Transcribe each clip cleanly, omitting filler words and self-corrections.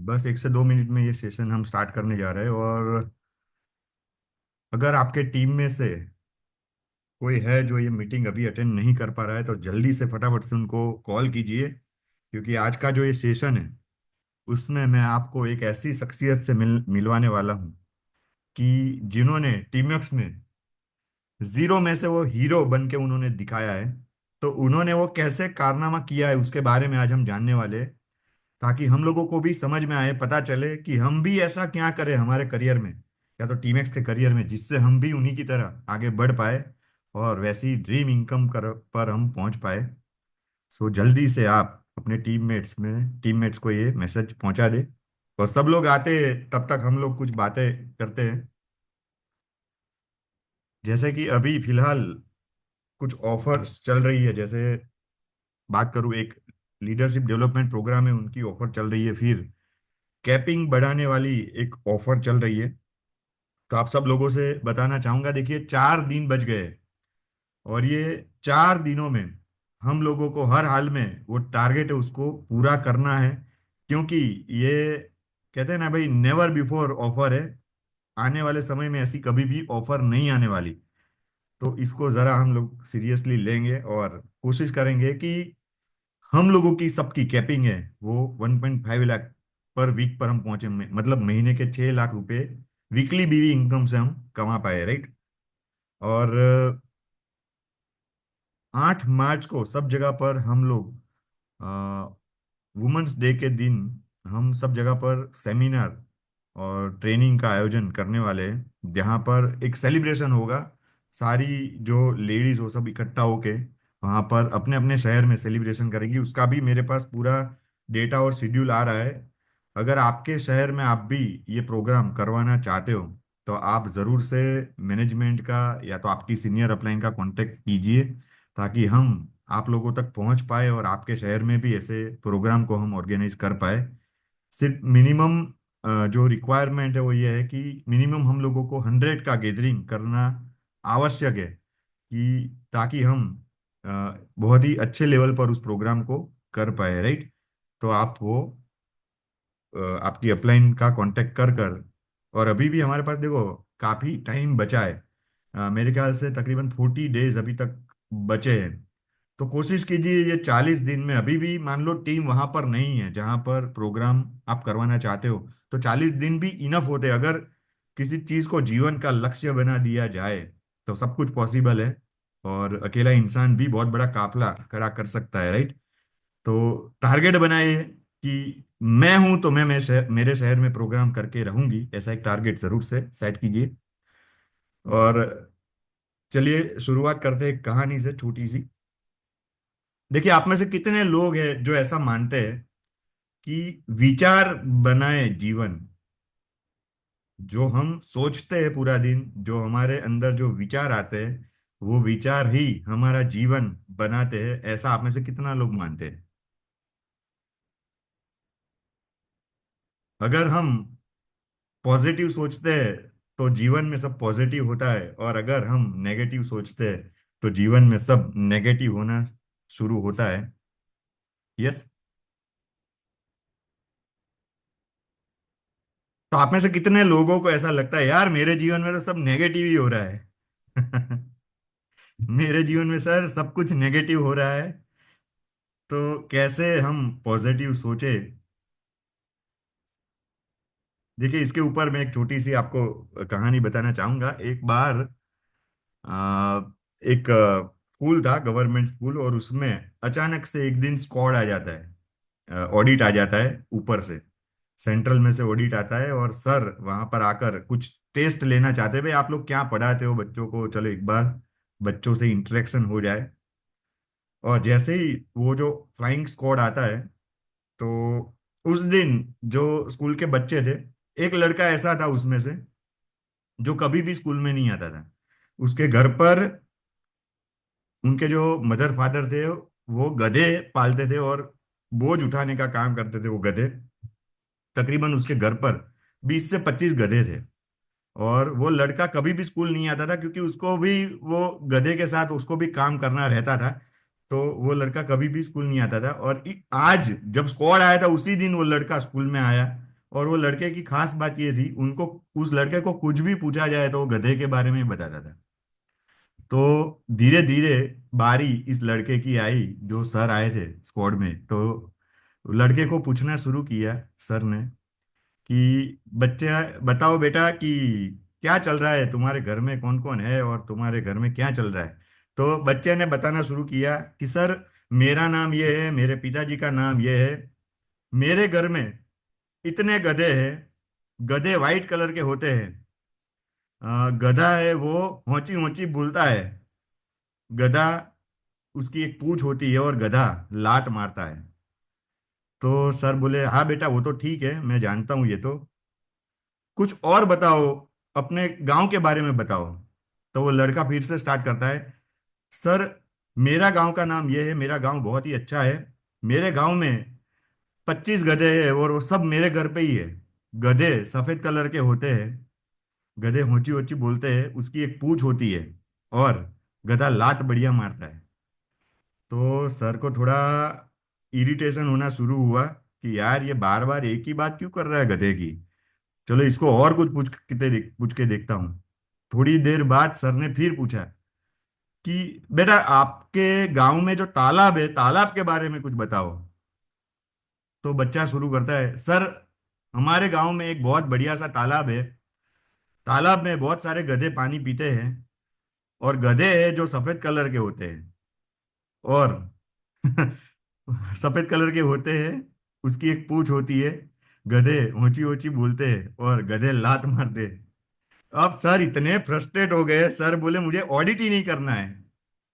बस 1 से 2 मिनट में ये सेशन हम स्टार्ट करने जा रहे हैं। और अगर आपके टीम में से कोई है जो ये मीटिंग अभी अटेंड नहीं कर पा रहा है तो जल्दी से फटाफट से उनको कॉल कीजिए, क्योंकि आज का जो ये सेशन है उसमें मैं आपको एक ऐसी शख्सियत से मिलवाने वाला हूँ कि जिन्होंने टीमवर्क्स में जीरो में से वो हीरो बन के उन्होंने दिखाया है। तो उन्होंने वो कैसे कारनामा किया है उसके बारे में आज हम जानने वाले हैं, ताकि हम लोगों को भी समझ में आए, पता चले कि हम भी ऐसा क्या करें हमारे करियर में, या तो टीम एक्स के करियर में, जिससे हम भी उन्हीं की तरह आगे बढ़ पाए और वैसी ड्रीम इनकम कर पर हम पहुंच पाए। सो जल्दी से आप अपने टीममेट्स को ये मैसेज पहुंचा दे। और सब लोग आते, तब तक हम लोग कुछ बातें करते हैं। जैसे कि अभी फिलहाल कुछ ऑफर्स चल रही है। जैसे बात करूँ, एक लीडरशिप डेवलपमेंट प्रोग्राम है, उनकी ऑफर चल रही है। फिर कैपिंग बढ़ाने वाली एक ऑफर चल रही है। तो आप सब लोगों से बताना चाहूंगा, देखिए 4 दिन बच गए और ये 4 दिनों में हम लोगों को हर हाल में वो टारगेट है उसको पूरा करना है। क्योंकि ये कहते हैं ना भाई, नेवर बिफोर ऑफर है। आने वाले समय में ऐसी कभी भी ऑफर नहीं आने वाली। तो इसको जरा हम लोग सीरियसली लेंगे और कोशिश करेंगे कि हम लोगों की सबकी कैपिंग है वो 1.5 लाख पर वीक पर हम पहुंचे, मतलब महीने के 6 लाख रुपए वीकली बीवी इनकम से हम कमा पाए, राइट। और 8 मार्च को सब जगह पर हम लोग वुमेन्स डे के दिन हम सब जगह पर सेमिनार और ट्रेनिंग का आयोजन करने वाले हैं, जहाँ पर एक सेलिब्रेशन होगा। सारी जो लेडीज हो सब इकट्ठा होके वहाँ पर अपने अपने शहर में सेलिब्रेशन करेंगी। उसका भी मेरे पास पूरा डेटा और शेड्यूल आ रहा है। अगर आपके शहर में आप भी ये प्रोग्राम करवाना चाहते हो तो आप ज़रूर से मैनेजमेंट का या तो आपकी सीनियर अपलाइन का कांटेक्ट कीजिए, ताकि हम आप लोगों तक पहुंच पाए और आपके शहर में भी ऐसे प्रोग्राम को हम ऑर्गेनाइज कर पाए। सिर्फ मिनिमम जो रिक्वायरमेंट है वो ये है कि मिनिमम हम लोगों को 100 का गैदरिंग करना आवश्यक है, कि ताकि हम बहुत ही अच्छे लेवल पर उस प्रोग्राम को कर पाए, राइट। तो आप वो आपकी अपलाइन का कांटेक्ट कर कर, और अभी भी हमारे पास देखो काफी टाइम बचा है। मेरे ख्याल से तकरीबन 40 डेज अभी तक बचे हैं। तो कोशिश कीजिए ये 40 दिन में, अभी भी मान लो टीम वहां पर नहीं है जहां पर प्रोग्राम आप करवाना चाहते हो, तो 40 दिन भी इनफ होते हैं। अगर किसी चीज को जीवन का लक्ष्य बना दिया जाए तो सब कुछ पॉसिबल है। और अकेला इंसान भी बहुत बड़ा काफला खड़ा कर सकता है, राइट। तो टारगेट बनाए कि मैं हूं तो मेरे शहर में प्रोग्राम करके रहूंगी, ऐसा एक टारगेट जरूर से सेट कीजिए। और चलिए शुरुआत करते हैं एक कहानी से, छोटी सी। देखिए, आप में से कितने लोग हैं जो ऐसा मानते हैं कि विचार बनाए जीवन। जो हम सोचते हैं पूरा दिन, जो हमारे अंदर जो विचार आते हैं, वो विचार ही हमारा जीवन बनाते हैं, ऐसा आप में से कितना लोग मानते हैं? अगर हम पॉजिटिव सोचते हैं तो जीवन में सब पॉजिटिव होता है, और अगर हम नेगेटिव सोचते हैं तो जीवन में सब नेगेटिव होना शुरू होता है। यस। तो आप में से कितने लोगों को ऐसा लगता है, यार मेरे जीवन में तो सब नेगेटिव ही हो रहा है? मेरे जीवन में सर सब कुछ नेगेटिव हो रहा है। तो कैसे हम पॉजिटिव सोचे? देखिए, इसके ऊपर मैं एक छोटी सी आपको कहानी बताना चाहूंगा। एक बार आ, एक स्कूल था, गवर्नमेंट स्कूल, और उसमें अचानक से एक दिन स्क्वाड आ जाता है, ऑडिट आ जाता है ऊपर से। सेंट्रल में से ऑडिट आता है और सर वहां पर आकर कुछ टेस्ट लेना चाहते हैं, भाई आप लोग क्या पढ़ाते हो बच्चों को, चलो एक बार बच्चों से इंटरेक्शन हो जाए। और जैसे ही वो जो फ्लाइंग स्क्वाड आता है, तो उस दिन जो स्कूल के बच्चे थे, एक लड़का ऐसा था उसमें से जो कभी भी स्कूल में नहीं आता था। उसके घर पर उनके जो मदर फादर थे वो गधे पालते थे और बोझ उठाने का काम करते थे वो गधे। तकरीबन उसके घर पर 20 से 25 गधे थे। और वो लड़का कभी भी स्कूल नहीं आता था, क्योंकि उसको भी वो गधे के साथ उसको भी काम करना रहता था। तो वो लड़का कभी भी स्कूल नहीं आता था। और आज जब स्क्वाड आया था उसी दिन वो लड़का स्कूल में आया। और वो लड़के की खास बात ये थी, उनको उस लड़के को कुछ भी पूछा जाए तो वो गधे के बारे में ही बताता था। तो धीरे धीरे बारी इस लड़के की आई, जो सर आए थे स्क्वाड में। तो लड़के को पूछना शुरू किया सर ने कि बच्चे, बताओ बेटा कि क्या चल रहा है, तुम्हारे घर में कौन कौन है और तुम्हारे घर में क्या चल रहा है। तो बच्चे ने बताना शुरू किया कि सर, मेरा नाम ये है, मेरे पिताजी का नाम ये है, मेरे घर में इतने गधे हैं। गधे वाइट कलर के होते हैं। गधा है वो, होंची होंची बोलता है। गधा, उसकी एक पूंछ होती है और गधा लात मारता है। तो सर बोले, हाँ बेटा वो तो ठीक है, मैं जानता हूँ ये तो, कुछ और बताओ, अपने गांव के बारे में बताओ। तो वो लड़का फिर से स्टार्ट करता है, सर मेरा गांव का नाम ये है, मेरा गांव बहुत ही अच्छा है, मेरे गांव में 25 गधे हैं और वो सब मेरे घर पे ही है। गधे सफेद कलर के होते हैं, गधे होची होची बोलते हैं, उसकी एक पूंछ होती है, और गधा लात बढ़िया मारता है। तो सर को थोड़ा इरिटेशन होना शुरू हुआ कि यार ये बार बार एक ही बात क्यों कर रहा है गधे की। चलो इसको और कुछ पूछ के देखता हूँ। थोड़ी देर बाद सर ने फिर पूछा कि बेटा आपके गांव में जो तालाब है, तालाब के बारे में कुछ बताओ। तो बच्चा शुरू करता है, सर हमारे गांव में एक बहुत बढ़िया सा तालाब है, तालाब में बहुत सारे गधे पानी पीते हैं, और गधे हैं जो सफेद कलर के होते हैं, और सफेद कलर के होते हैं, उसकी एक पूंछ होती है, गधे ऊंची ऊंची बोलते हैं और गधे लात मारते हैं। अब सर इतने फ्रस्ट्रेट हो गए, सर बोले मुझे ऑडिट ही नहीं करना है,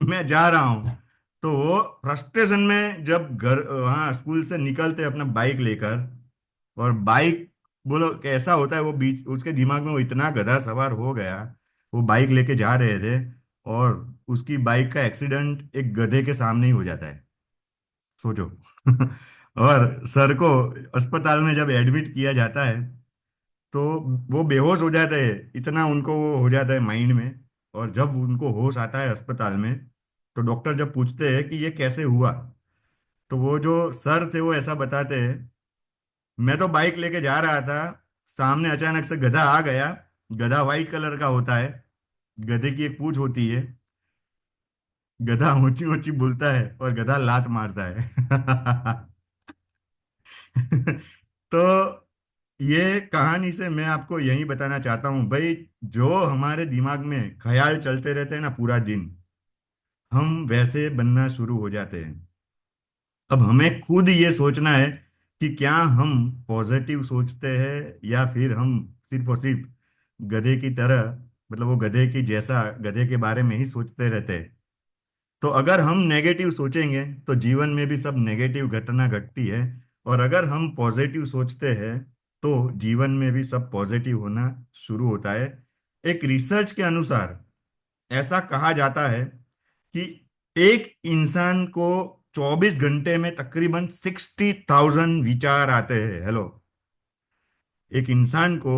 मैं जा रहा हूं। तो वो फ्रस्ट्रेशन में जब घर, हाँ, स्कूल से निकलते अपना बाइक लेकर, और बाइक, बोलो कैसा होता है वो, बीच उसके दिमाग में वो इतना गधा सवार हो गया। वो बाइक लेके जा रहे थे और उसकी बाइक का एक्सीडेंट एक गधे के सामने ही हो जाता है, सोचो। और सर को अस्पताल में जब एडमिट किया जाता है, तो वो बेहोश हो जाते हैं, इतना उनको वो हो जाता है माइंड में। और जब उनको होश आता है अस्पताल में, तो डॉक्टर जब पूछते हैं कि ये कैसे हुआ, तो वो जो सर थे वो ऐसा बताते हैं, मैं तो बाइक लेके जा रहा था, सामने अचानक से गधा आ गया। गधा वाइट कलर का होता है, गधे की एक पूंछ होती है, गधा ऊंची ऊंची बोलता है और गधा लात मारता है। तो ये कहानी से मैं आपको यही बताना चाहता हूं भाई, जो हमारे दिमाग में ख्याल चलते रहते हैं ना पूरा दिन, हम वैसे बनना शुरू हो जाते हैं। अब हमें खुद ये सोचना है कि क्या हम पॉजिटिव सोचते हैं, या फिर हम सिर्फ और सिर्फ गधे की तरह, मतलब वो गधे की जैसा गधे के बारे में ही सोचते रहते हैं। तो अगर हम नेगेटिव सोचेंगे तो जीवन में भी सब नेगेटिव घटना घटती है, और अगर हम पॉजिटिव सोचते हैं तो जीवन में भी सब पॉजिटिव होना शुरू होता है। एक रिसर्च के अनुसार ऐसा कहा जाता है कि एक इंसान को 24 घंटे में तकरीबन 60,000 विचार आते हैं। हेलो, एक इंसान को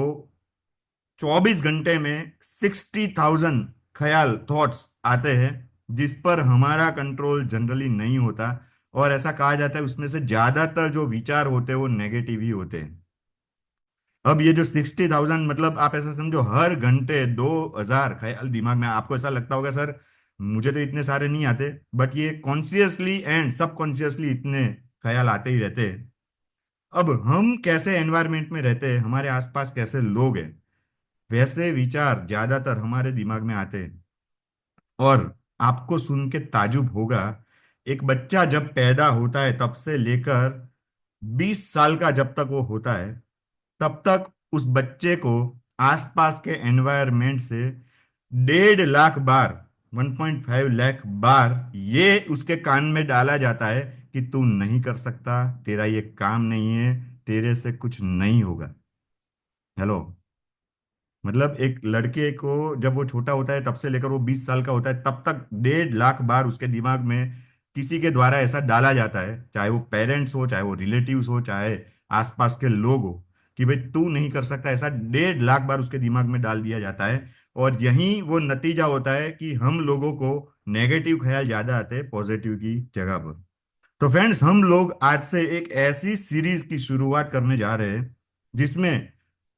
24 घंटे में 60,000 ख्याल, थॉट्स आते हैं, जिस पर हमारा कंट्रोल जनरली नहीं होता। और ऐसा कहा जाता है उसमें से ज्यादातर जो विचार होते हैं वो नेगेटिव ही होते हैं। अब ये जो 60,000, मतलब आप ऐसा समझो हर घंटे 2,000 ख्याल दिमाग में। आपको ऐसा लगता होगा सर मुझे तो इतने सारे नहीं आते, बट ये कॉन्शियसली एंड सबकॉन्शियसली इतने ख्याल आते ही रहते हैं। अब हम कैसे एनवायरनमेंट में रहते हैं, हमारे आसपास कैसे लोग हैं, वैसे विचार ज्यादातर हमारे दिमाग में आते हैं। और आपको सुन के ताजुब होगा, एक बच्चा जब पैदा होता है तब से लेकर 20 साल का जब तक वो होता है, तब तक उस बच्चे को आसपास के एनवायरनमेंट से 1.5 लाख बार, 1.5 लाख बार ये उसके कान में डाला जाता है कि तू नहीं कर सकता, तेरा ये काम नहीं है, तेरे से कुछ नहीं होगा। हेलो, मतलब एक लड़के को जब वो छोटा होता है तब से लेकर वो 20 साल का होता है तब तक 1.5 लाख बार उसके दिमाग में किसी के द्वारा ऐसा डाला जाता है, चाहे वो पेरेंट्स हो, चाहे वो रिलेटिव्स हो, चाहे आसपास के लोग हो, कि भाई तू नहीं कर सकता, ऐसा 1.5 लाख बार उसके दिमाग में डाल दिया जाता है। और यही वो नतीजा होता है कि हम लोगों को नेगेटिव ख्याल ज्यादा आते हैं पॉजिटिव की जगह पर। तो फ्रेंड्स, हम लोग आज से एक ऐसी सीरीज की शुरुआत करने जा रहे हैं जिसमें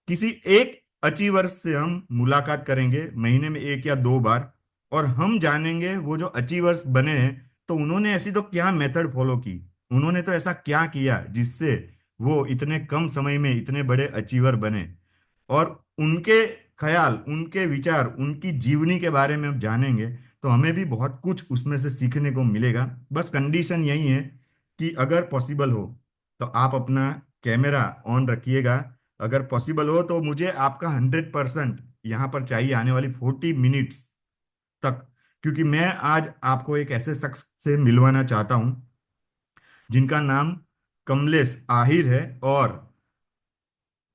किसी एक अचीवर से हम मुलाकात करेंगे महीने में एक या दो बार, और हम जानेंगे वो जो अचीवर्स बने हैं तो उन्होंने ऐसी तो क्या मेथड फॉलो की, उन्होंने तो ऐसा क्या किया जिससे वो इतने कम समय में इतने बड़े अचीवर बने। और उनके ख्याल, उनके विचार, उनकी जीवनी के बारे में हम जानेंगे तो हमें भी बहुत कुछ उसमें से सीखने को मिलेगा। बस कंडीशन यही है कि अगर पॉसिबल हो तो आप अपना कैमरा ऑन रखिएगा। अगर पॉसिबल हो तो मुझे आपका 100% यहाँ पर चाहिए आने वाली 40 मिनट्स तक, क्योंकि मैं आज आपको एक ऐसे शख्स से मिलवाना चाहता हूँ जिनका नाम कमलेश आहिर है, और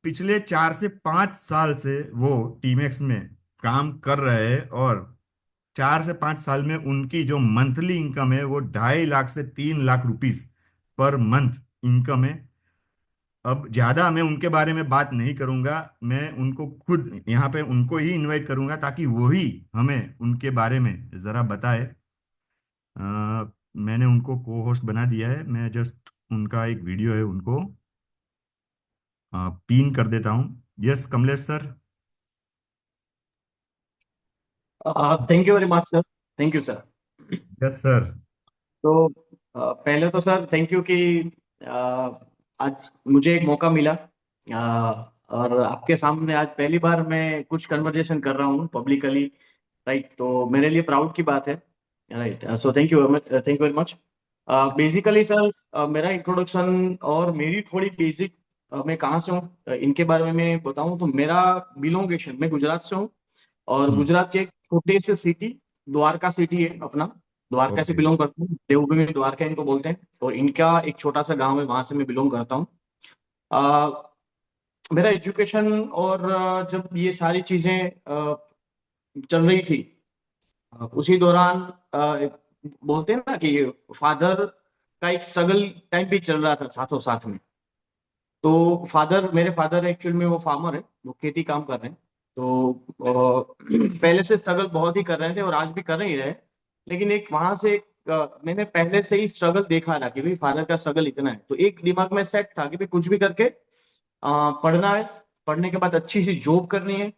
पिछले 4 से 5 साल से वो टीमेक्स में काम कर रहे हैं। और 4 से 5 साल में उनकी जो मंथली इनकम है वो 2.5 लाख से 3 lakh rupees per month income है। अब ज्यादा मैं उनके बारे में बात नहीं करूंगा, मैं उनको खुद यहाँ पे उनको ही इनवाइट करूंगा ताकि वो ही हमें उनके बारे में जरा बताए। मैंने उनको को होस्ट बना दिया है, मैं जस्ट उनका एक वीडियो है उनको पिन कर देता हूँ। Yes Kamlesh sir. Thank you very much sir. Thank you sir. Yes sir. तो पहले तो सर थैंक यू कि आज मुझे एक मौका मिला, और आपके सामने आज पहली बार मैं कुछ कन्वर्जेशन कर रहा हूँ पब्लिकली। राइट, तो मेरे लिए प्राउड की बात है। Right, so thank you, thank you very much. Basically sir, मेरा इंट्रोडक्शन और मेरी थोड़ी बेसिक, मैं कहाँ से हूँ, इनके बारे में मैं बताऊँ तो मेरा बिलोंगेशन, मैं गुजरात से हूँ। और हम्म। गुजरात के एक छोटे से सिटी, द्वारका सिटी है अपना। द्वारका से ओके। बिलोंग करता हूँ, देवभूमि द्वारका इनको बोलते हैं। और इनका एक छोटा सा गांव है, वहां से मैं बिलोंग करता हूँ। अ, मेरा एजुकेशन और जब ये सारी चीजें चल रही थी, उसी दौरान बोलते हैं ना कि फादर का एक स्ट्रगल टाइम भी चल रहा था साथों साथ में। तो फादर, मेरे फादर एक्चुअल में वो फार्मर है, वो खेती काम कर रहे हैं। तो पहले से स्ट्रगल बहुत ही कर रहे थे और आज भी कर ही रहे हैं। लेकिन एक वहां से मैंने पहले से ही स्ट्रगल देखा था कि भाई फादर का स्ट्रगल इतना है, तो एक दिमाग में सेट था कि भाई कुछ भी करके पढ़ना है। पढ़ने के बाद अच्छी सी जॉब करनी है,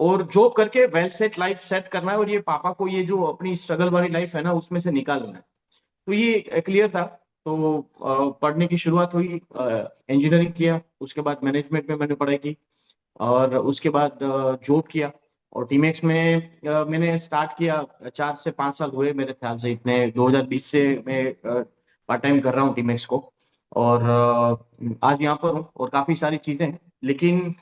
और जॉब करके वेल सेट लाइफ सेट करना है, और ये पापा को ये जो अपनी स्ट्रगल वाली लाइफ है ना उसमें से निकालना है। तो ये क्लियर था। तो पढ़ने की शुरुआत हुई, इंजीनियरिंग किया, उसके बाद मैनेजमेंट में मैंने पढ़ाई की, और उसके बाद जॉब किया। और टीमेक्स में मैंने स्टार्ट किया, 4 से 5 साल हुए मेरे ख्याल से, इतने 2020 से मैं पार्ट टाइम कर रहा हूँ टीमेक्स को। और आज यहाँ पर हूँ, और काफी सारी चीजें हैं। लेकिन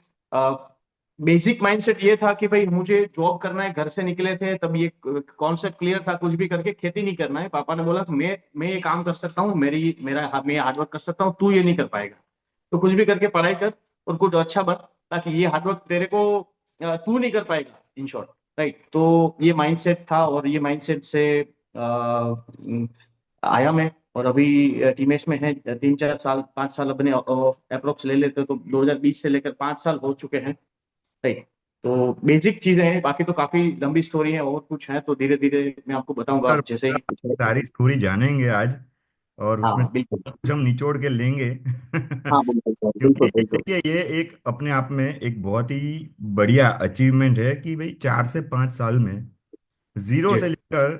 बेसिक माइंडसेट ये था कि भाई मुझे जॉब करना है, घर से निकले थे तब ये कॉन्सेप्ट क्लियर था, कुछ भी करके खेती नहीं करना है। पापा ने बोला कि मैं ये काम कर सकता हूँ, मैं हार्डवर्क कर सकता हूँ, तू ये नहीं कर पाएगा। तो कुछ भी करके पढ़ाई कर और कुछ अच्छा बन, ताकि ये हार्डवर्क तेरे को तू नहीं कर पाएगा, इन शॉर्ट। राइट, तो ये माइंडसेट था, और ये माइंडसेट से आया मैं। और अभी टीमेक्स में है 3 4 साल 5 साल अपने अप्रोक्स ले लेते, तो 2020 से लेकर 5 साल हो चुके हैं। राइट, तो बेसिक चीजें हैं, बाकी तो काफी लंबी स्टोरी है, और कुछ है तो धीरे धीरे मैं आपको बताऊंगा, सर आप जैसे ही कुछ है सारी तो। स्टोरी जानेंगे आज, और उसमें हाँ बिल्कुल। सब कुछ हम निचोड़ के लेंगे हाँ बिल्कुल सर, क्योंकि बिल्कुल बिल्कुल। देखिए ये एक अपने आप में एक बहुत ही बढ़िया अचीवमेंट है कि भाई 4 से 5 साल में जीरो जी से लेकर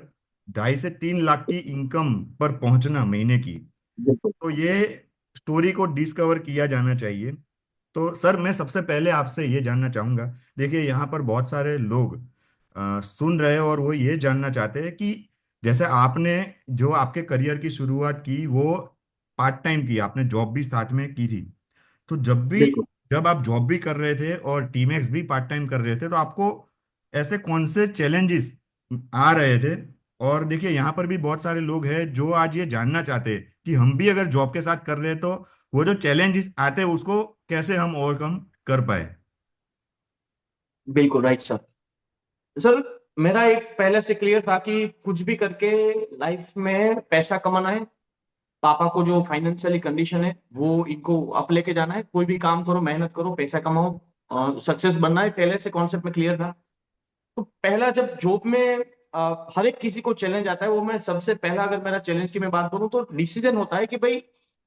2.5 से 3 लाख की इनकम पर पहुंचना महीने की। बिल्कुल। तो ये स्टोरी को डिस्कवर किया जाना चाहिए। तो सर मैं सबसे पहले आपसे ये जानना चाहूंगा, देखिए यहाँ पर बहुत सारे लोग सुन रहे हैं और वो ये जानना चाहते हैं कि जैसे आपने जो आपके करियर की शुरुआत की वो पार्ट टाइम की, आपने जॉब भी साथ में की थी। तो बिल्कुल जब आप जॉब भी कर रहे थे और टीमएक्स भी पार्ट टाइम कर रहे थे तो आपको ऐसे कौन से चैलेंजेस आ रहे थे? और देखिए यहाँ पर भी बहुत सारे लोग हैं जो आज ये जानना चाहते हैं कि हम भी अगर जॉब के साथ कर रहे हैं तो वो जो चैलेंजेस आते हैं उसको कैसे हम ओवरकम कर पाए। बिल्कुल राइट सर। सर, मेरा एक पहले से क्लियर था कि कुछ भी करके लाइफ में पैसा कमाना है। पापा को जो फाइनेंशियली कंडीशन है वो इनको अप लेके जाना है, कोई भी काम करो, मेहनत करो, पैसा कमाओ, सक्सेस बनना है, पहले से कॉन्सेप्ट में क्लियर था। तो पहला जब जॉब में हर एक किसी को चैलेंज आता है, वो मैं सबसे पहला, अगर मेरा चैलेंज की मैं बात करूं तो डिसीजन होता है कि भाई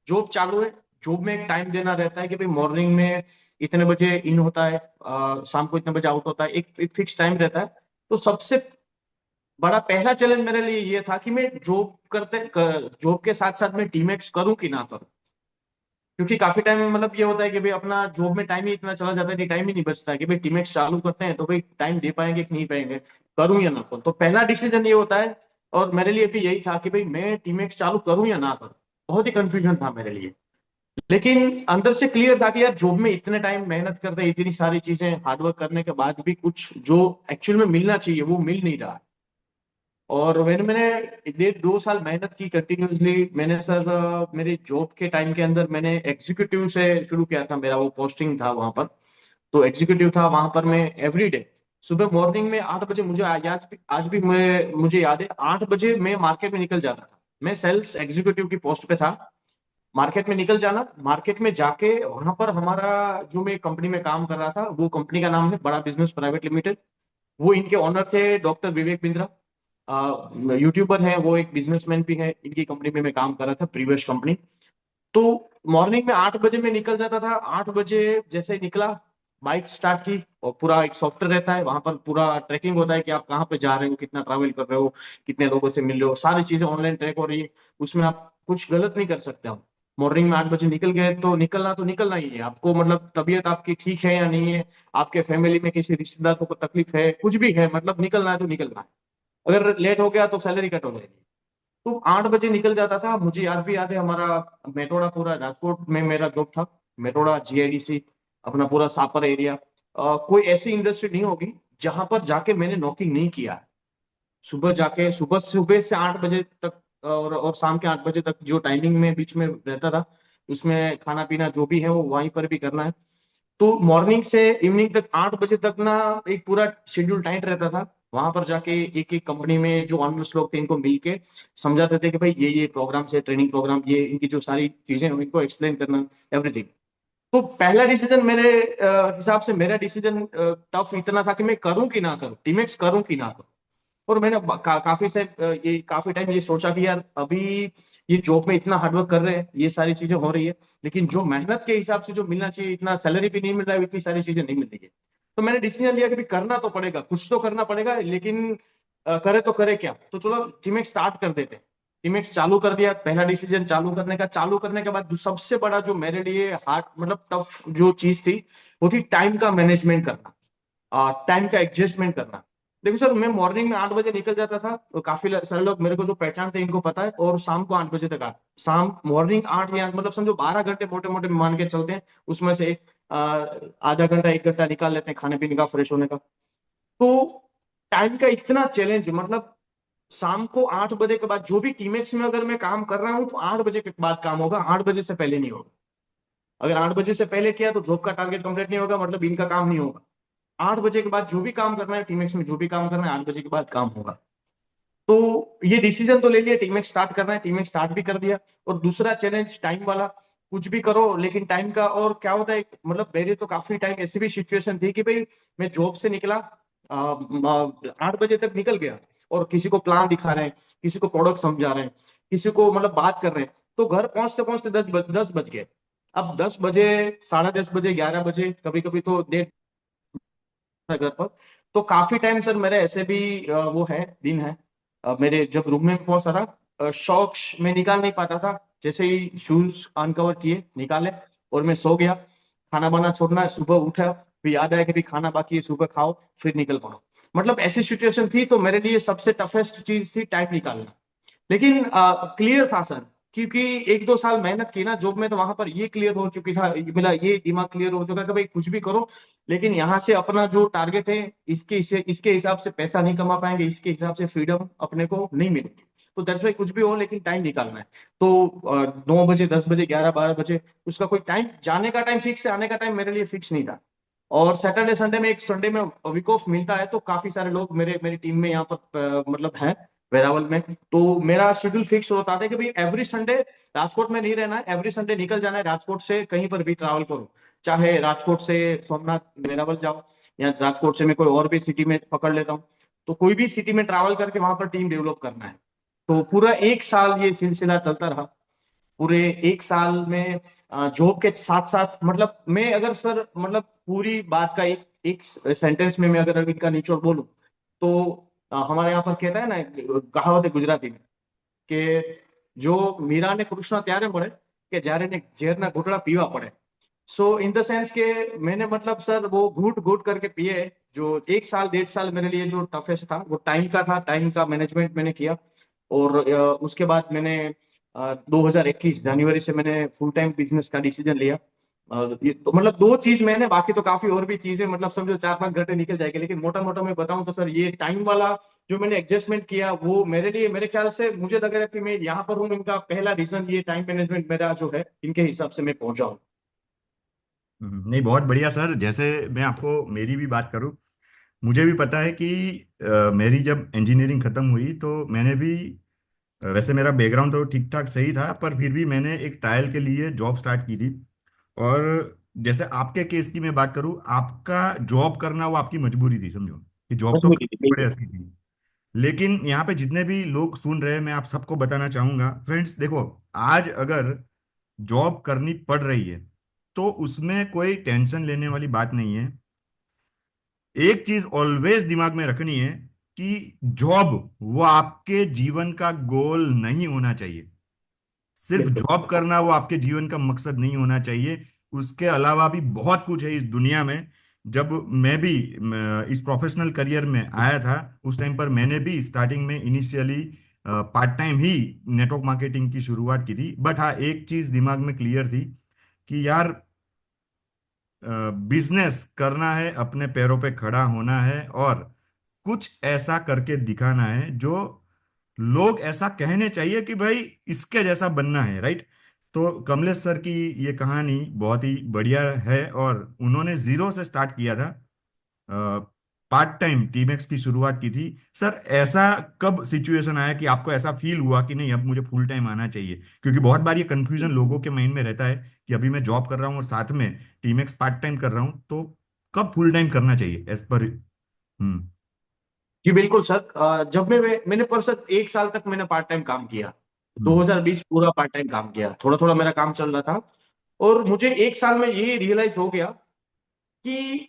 जॉब चालू है, जॉब में एक टाइम देना रहता है कि भाई मॉर्निंग में इतने बजे इन होता है, शाम को इतने बजे आउट होता है, एक फिक्स टाइम रहता है। तो सबसे बड़ा पहला चैलेंज मेरे लिए ये था कि मैं जॉब के साथ साथ मैं टीमएक्स करूं कि ना करूं। क्योंकि काफी टाइम मतलब ये होता है कि भाई अपना जॉब में टाइम ही इतना चला जाता है कि टाइम ही नहीं बचता है कि भाई टीमएक्स चालू करते हैं तो भाई टाइम दे पाएंगे कि नहीं पाएंगे, करूं या ना करूं। तो पहला डिसीजन ये होता है, और मेरे लिए भी यही था कि भाई मैं टीमएक्स चालू करूं या ना करूं। बहुत ही कंफ्यूजन था मेरे लिए। लेकिन अंदर से क्लियर था कि यार जॉब में इतने टाइम मेहनत करते हैं, इतनी सारी चीजें हार्डवर्क करने के बाद भी कुछ जो एक्चुअल में मिलना चाहिए वो मिल नहीं रहा। और मैंने मैंने 1.5 2 साल मेहनत की कंटिन्यूअसली। मैंने सर मेरे जॉब के टाइम के अंदर मैंने एग्जीक्यूटिव से शुरू किया था, मेरा वो पोस्टिंग था वहां पर। तो एग्जीक्यूटिव था वहां पर। मैं एवरी डे सुबह मॉर्निंग में 8 बजे, मुझे आज भी मुझे याद है, 8 बजे मैं मार्केट में निकल जाता था। मैं सेल्स एग्जीक्यूटिव की पोस्ट पे था। मार्केट में निकल जाना, मार्केट में जाके वहां पर हमारा जो मैं कंपनी में काम कर रहा था वो कंपनी का नाम है बड़ा बिजनेस प्राइवेट लिमिटेड। वो इनके ऑनर थे डॉक्टर विवेक बिंद्रा, यूट्यूबर हैं वो, एक बिजनेसमैन भी है। इनकी कंपनी में मैं काम कर रहा था, प्रीवियस कंपनी। तो मॉर्निंग में 8 बजे में निकल जाता था। 8 बजे जैसे ही निकला, बाइक स्टार्ट की, और पूरा एक सॉफ्टवेयर रहता है वहां पर, पूरा ट्रैकिंग होता है कि आप कहाँ पे जा रहे हो, कितना ट्रैवल कर रहे हो, कितने लोगों से मिल रहे हो, सारी चीजें ऑनलाइन ट्रैक हो रही है। उसमें आप कुछ गलत नहीं कर सकते हो। मॉर्निंग में 8 बजे निकल गए तो निकलना ही है आपको, मतलब तबीयत आपकी ठीक है या नहीं है, आपके फैमिली में किसी रिश्तेदार को तकलीफ है, कुछ भी है, मतलब निकलना है तो निकलना है। अगर लेट हो गया तो सैलरी कट हो जाएगी। तो 8 बजे निकल जाता था। मुझे आज भी याद है, हमारा मेटोड़ा, पूरा राजकोट में मेरा जॉब था। मेटोड़ा जीआईडीसी, अपना पूरा सापर एरिया। कोई ऐसी इंडस्ट्री नहीं होगी जहां पर जाके मैंने नॉकिंग नहीं किया है। सुबह जाके, सुबह सुबह से 8 बजे तक, और शाम के 8 बजे तक जो टाइमिंग में बीच में रहता था, उसमें खाना पीना जो भी है वो वहीं पर भी करना है। तो मॉर्निंग से इवनिंग तक, 8 बजे तक ना, एक पूरा शेड्यूल टाइट रहता था। वहां पर जाके एक एक कंपनी में जो ऑनर्स लोग थे इनको मिलके समझाते थे कि भाई ये प्रोग्राम से, ट्रेनिंग प्रोग्राम, ये इनकी जो सारी चीजें हैं इनको एक्सप्लेन करना, एवरीथिंग। तो पहला डिसीजन मेरे हिसाब से, मेरा डिसीजन टफ इतना था कि मैं करूं कि ना करूं, टीमेक्स करूं कि ना करूं। और मैंने ये काफी टाइम ये सोचा कि यार अभी ये जॉब में इतना हार्डवर्क कर रहे हैं, ये सारी चीजें हो रही है, लेकिन जो मेहनत के हिसाब से जो मिलना चाहिए, इतना सैलरी भी नहीं मिल रहा है, इतनी सारी चीजें नहीं मिल रही है। तो मैंने डिसीजन लिया कि भी करना तो पड़ेगा, कुछ तो करना पड़ेगा, लेकिन करे तो करे क्या। तो चलो टीमेक्स स्टार्ट कर देते हैं। टीमेक्स चालू कर दिया। पहला डिसीजन चालू करने के बाद सबसे बड़ा जो मेरे लिए हार्ड, मतलब टफ जो चीज थी, वो थी टाइम का मैनेजमेंट करना, टाइम का एडजस्टमेंट करना। देखो सर, मैं मॉर्निंग में 8 बजे निकल जाता था, और काफी सारे लोग मेरे को जो पहचानते हैं इनको पता है, और शाम को 8 बजे तक आ, शाम मॉर्निंग 8 या मतलब समझो 12 घंटे मोटे मोटे मान के चलते हैं। उसमें से आधा घंटा 1 घंटा निकाल लेते हैं खाने पीने का, फ्रेश होने का। तो टाइम का इतना चैलेंज, मतलब शाम को 8 बजे के बाद जो भी टीमेक्स में अगर मैं काम कर रहा हूँ तो 8 बजे के बाद काम होगा, 8 बजे से पहले नहीं होगा। अगर 8 बजे से पहले किया तो जॉब का टारगेट कंप्लीट नहीं होगा, मतलब इनका काम नहीं होगा। 8 बजे के बाद जो भी काम करना है टीमेक्स में, जो भी काम करना है, 8 बजे के बाद काम होगा। तो ये डिसीजन तो ले लिया, टीमेक्स स्टार्ट करना है, टीमेक्स स्टार्ट भी कर दिया। और दूसरा चैलेंज टाइम वाला, कुछ भी करो लेकिन टाइम का। और क्या होता है, मतलब मेरी तो काफी टाइम ऐसी भी सिचुएशन थी कि भाई मैं जॉब से निकला, 8 बजे तक निकल गया, और किसी को प्लान दिखा रहे हैं, किसी को प्रोडक्ट समझा रहे हैं, किसी को मतलब बात कर रहे हैं, तो घर पहुंचते पहुंचते 10 बज गए। अब 10 बजे, 10:30 बजे, 11 बजे, कभी कभी तो देर था घर पर। तो काफी टाइम सर मेरे ऐसे भी वो है, दिन है। मेरे जब रूम में पहुंचा था, शॉक्स में निकाल नहीं पाता था। जैसे ही शूज अनकवर किए, निकाले, और मैं सो गया। खाना बाना छोड़ना है, सुबह उठा, फिर याद आया कि भी खाना बाकी है, सुबह खाओ, फिर निकल पड़ो। मतलब ऐसी सिचुएशन थी। तो मेरे लिए सबसे टफेस्ट चीज थी टाइम निकालना। लेकिन क्लियर था सर, क्योंकि 1 2 साल मेहनत की ना जॉब में, तो वहां पर ये क्लियर हो चुकी था, मेरा ये दिमाग क्लियर हो चुका कि भाई कुछ भी करो, लेकिन यहाँ से अपना जो टारगेट है, इसके हिसाब से पैसा नहीं कमा पाएंगे, इसके हिसाब से फ्रीडम अपने को नहीं मिलेगी। तो दैट्स वाई कुछ भी हो लेकिन टाइम निकालना है। तो 9 बजे, 10 बजे, 11 12 बजे, उसका कोई टाइम, जाने का टाइम फिक्स है, आने का टाइम मेरे लिए फिक्स नहीं था। और सैटरडे संडे में, एक संडे में वीक ऑफ मिलता है, तो काफी सारे लोग मेरी टीम में यहाँ पर मतलब हैं वेरावल में। तो मेरा शेड्यूल फिक्स होता था कि भाई एवरी संडे राजकोट में नहीं रहना है, एवरी संडे निकल जाना है, राजकोट से कहीं पर भी ट्रैवल करो। चाहे राजकोट से सोमनाथ, वेरावल जाओ, या राजकोट से मैं कोई और भी सिटी में पकड़ लेता हूँ। तो कोई भी सिटी में ट्रैवल करके वहां पर टीम डेवलप करना है। तो पूरा 1 साल ये सिलसिला चलता रहा। पूरे एक साल में जॉब के साथ साथ, मतलब मैं अगर सर मतलब पूरी बात का एक एक सेंटेंस में मैं अगर इनका निचोड़ बोलूं तो हमारे यहाँ पर कहता है ना, कहावत है गुजराती में कि जो मीरा ने कृष्ण ત્યારે મળે કે જ્યારે ને ઝેરના ઘૂંટડા પીવા પડે। सो इन द सेंस के मैंने मतलब सर वो घूट घूट करके पिए। जो एक साल 1.5 साल मेरे लिए जो टफेस्ट था वो टाइम का था, टाइम का मैनेजमेंट मैंने किया। और उसके बाद मैंने 2021 जनवरी से मैंने फुल टाइम बिजनेस का डिसीजन लिया। और ये तो मतलब दो चीज मैंने, बाकी तो काफी और भी चीजें मतलब समझो 4-5 घंटे निकल जाएंगे, लेकिन मोटा मोटा मैं बताऊं तो सर ये टाइम वाला जो मैंने एडजस्टमेंट किया वो मेरे लिए, मेरे ख्याल से मुझे लग रहा है कि मैं यहाँ पर हूँ, इनका पहला रीजन ये टाइम मैनेजमेंट मेरा जो है इनके हिसाब से मैं पहुंचा हूँ। नहीं, बहुत बढ़िया सर। जैसे मैं आपको मेरी भी बात करूं, मुझे भी पता है कि मेरी जब इंजीनियरिंग खत्म हुई तो मैंने भी वैसे मेरा बैकग्राउंड तो ठीक ठाक सही था, पर फिर भी मैंने एक ट्रायल के लिए जॉब स्टार्ट की थी। और जैसे आपके केस की मैं बात करूं, आपका जॉब करना वो आपकी मजबूरी थी, समझो कि जॉब तो मजबूरी थी करनी पड़े बिल्कुल। ऐसी थी। लेकिन यहाँ पे जितने भी लोग सुन रहे हैं, मैं आप सबको बताना चाहूंगा फ्रेंड्स, देखो, आज अगर जॉब करनी पड़ रही है तो उसमें कोई टेंशन लेने वाली बात नहीं है। एक चीज ऑलवेज दिमाग में रखनी है कि जॉब वो आपके जीवन का गोल नहीं होना चाहिए। सिर्फ बिल्कुल। जॉब करना वो आपके जीवन का मकसद नहीं होना चाहिए। उसके अलावा भी बहुत कुछ है इस दुनिया में। जब मैं भी इस प्रोफेशनल करियर में आया था, उस टाइम पर मैंने भी स्टार्टिंग में इनिशियली पार्ट टाइम ही नेटवर्क मार्केटिंग की शुरुआत की थी। बट हाँ, एक चीज दिमाग में क्लियर थी कि यार, बिजनेस करना है, अपने पैरों पे खड़ा होना है और कुछ ऐसा करके दिखाना है जो लोग ऐसा कहने चाहिए कि भाई इसके जैसा बनना है, राइट। तो कमलेश सर की ये कहानी बहुत ही बढ़िया है, और उन्होंने जीरो से स्टार्ट किया था, पार्ट टाइम टीमेक्स की शुरुआत की थी। सर, ऐसा कब सिचुएशन आया कि आपको ऐसा फील हुआ कि नहीं, अब मुझे फुल टाइम आना चाहिए? क्योंकि बहुत बार ये कंफ्यूजन लोगों के माइंड में रहता है कि अभी मैं जॉब कर रहा हूँ और साथ में टीमेक्स पार्ट टाइम कर रहा हूँ, तो कब फुल टाइम करना चाहिए एज पर। हम्म। जी बिल्कुल सर। जब मैंने पर सर एक साल तक मैंने पार्ट टाइम काम किया। हम्म। 2020 पूरा पार्ट टाइम काम किया, थोड़ा थोड़ा मेरा काम चल रहा था। और मुझे एक साल में ये रियलाइज हो गया कि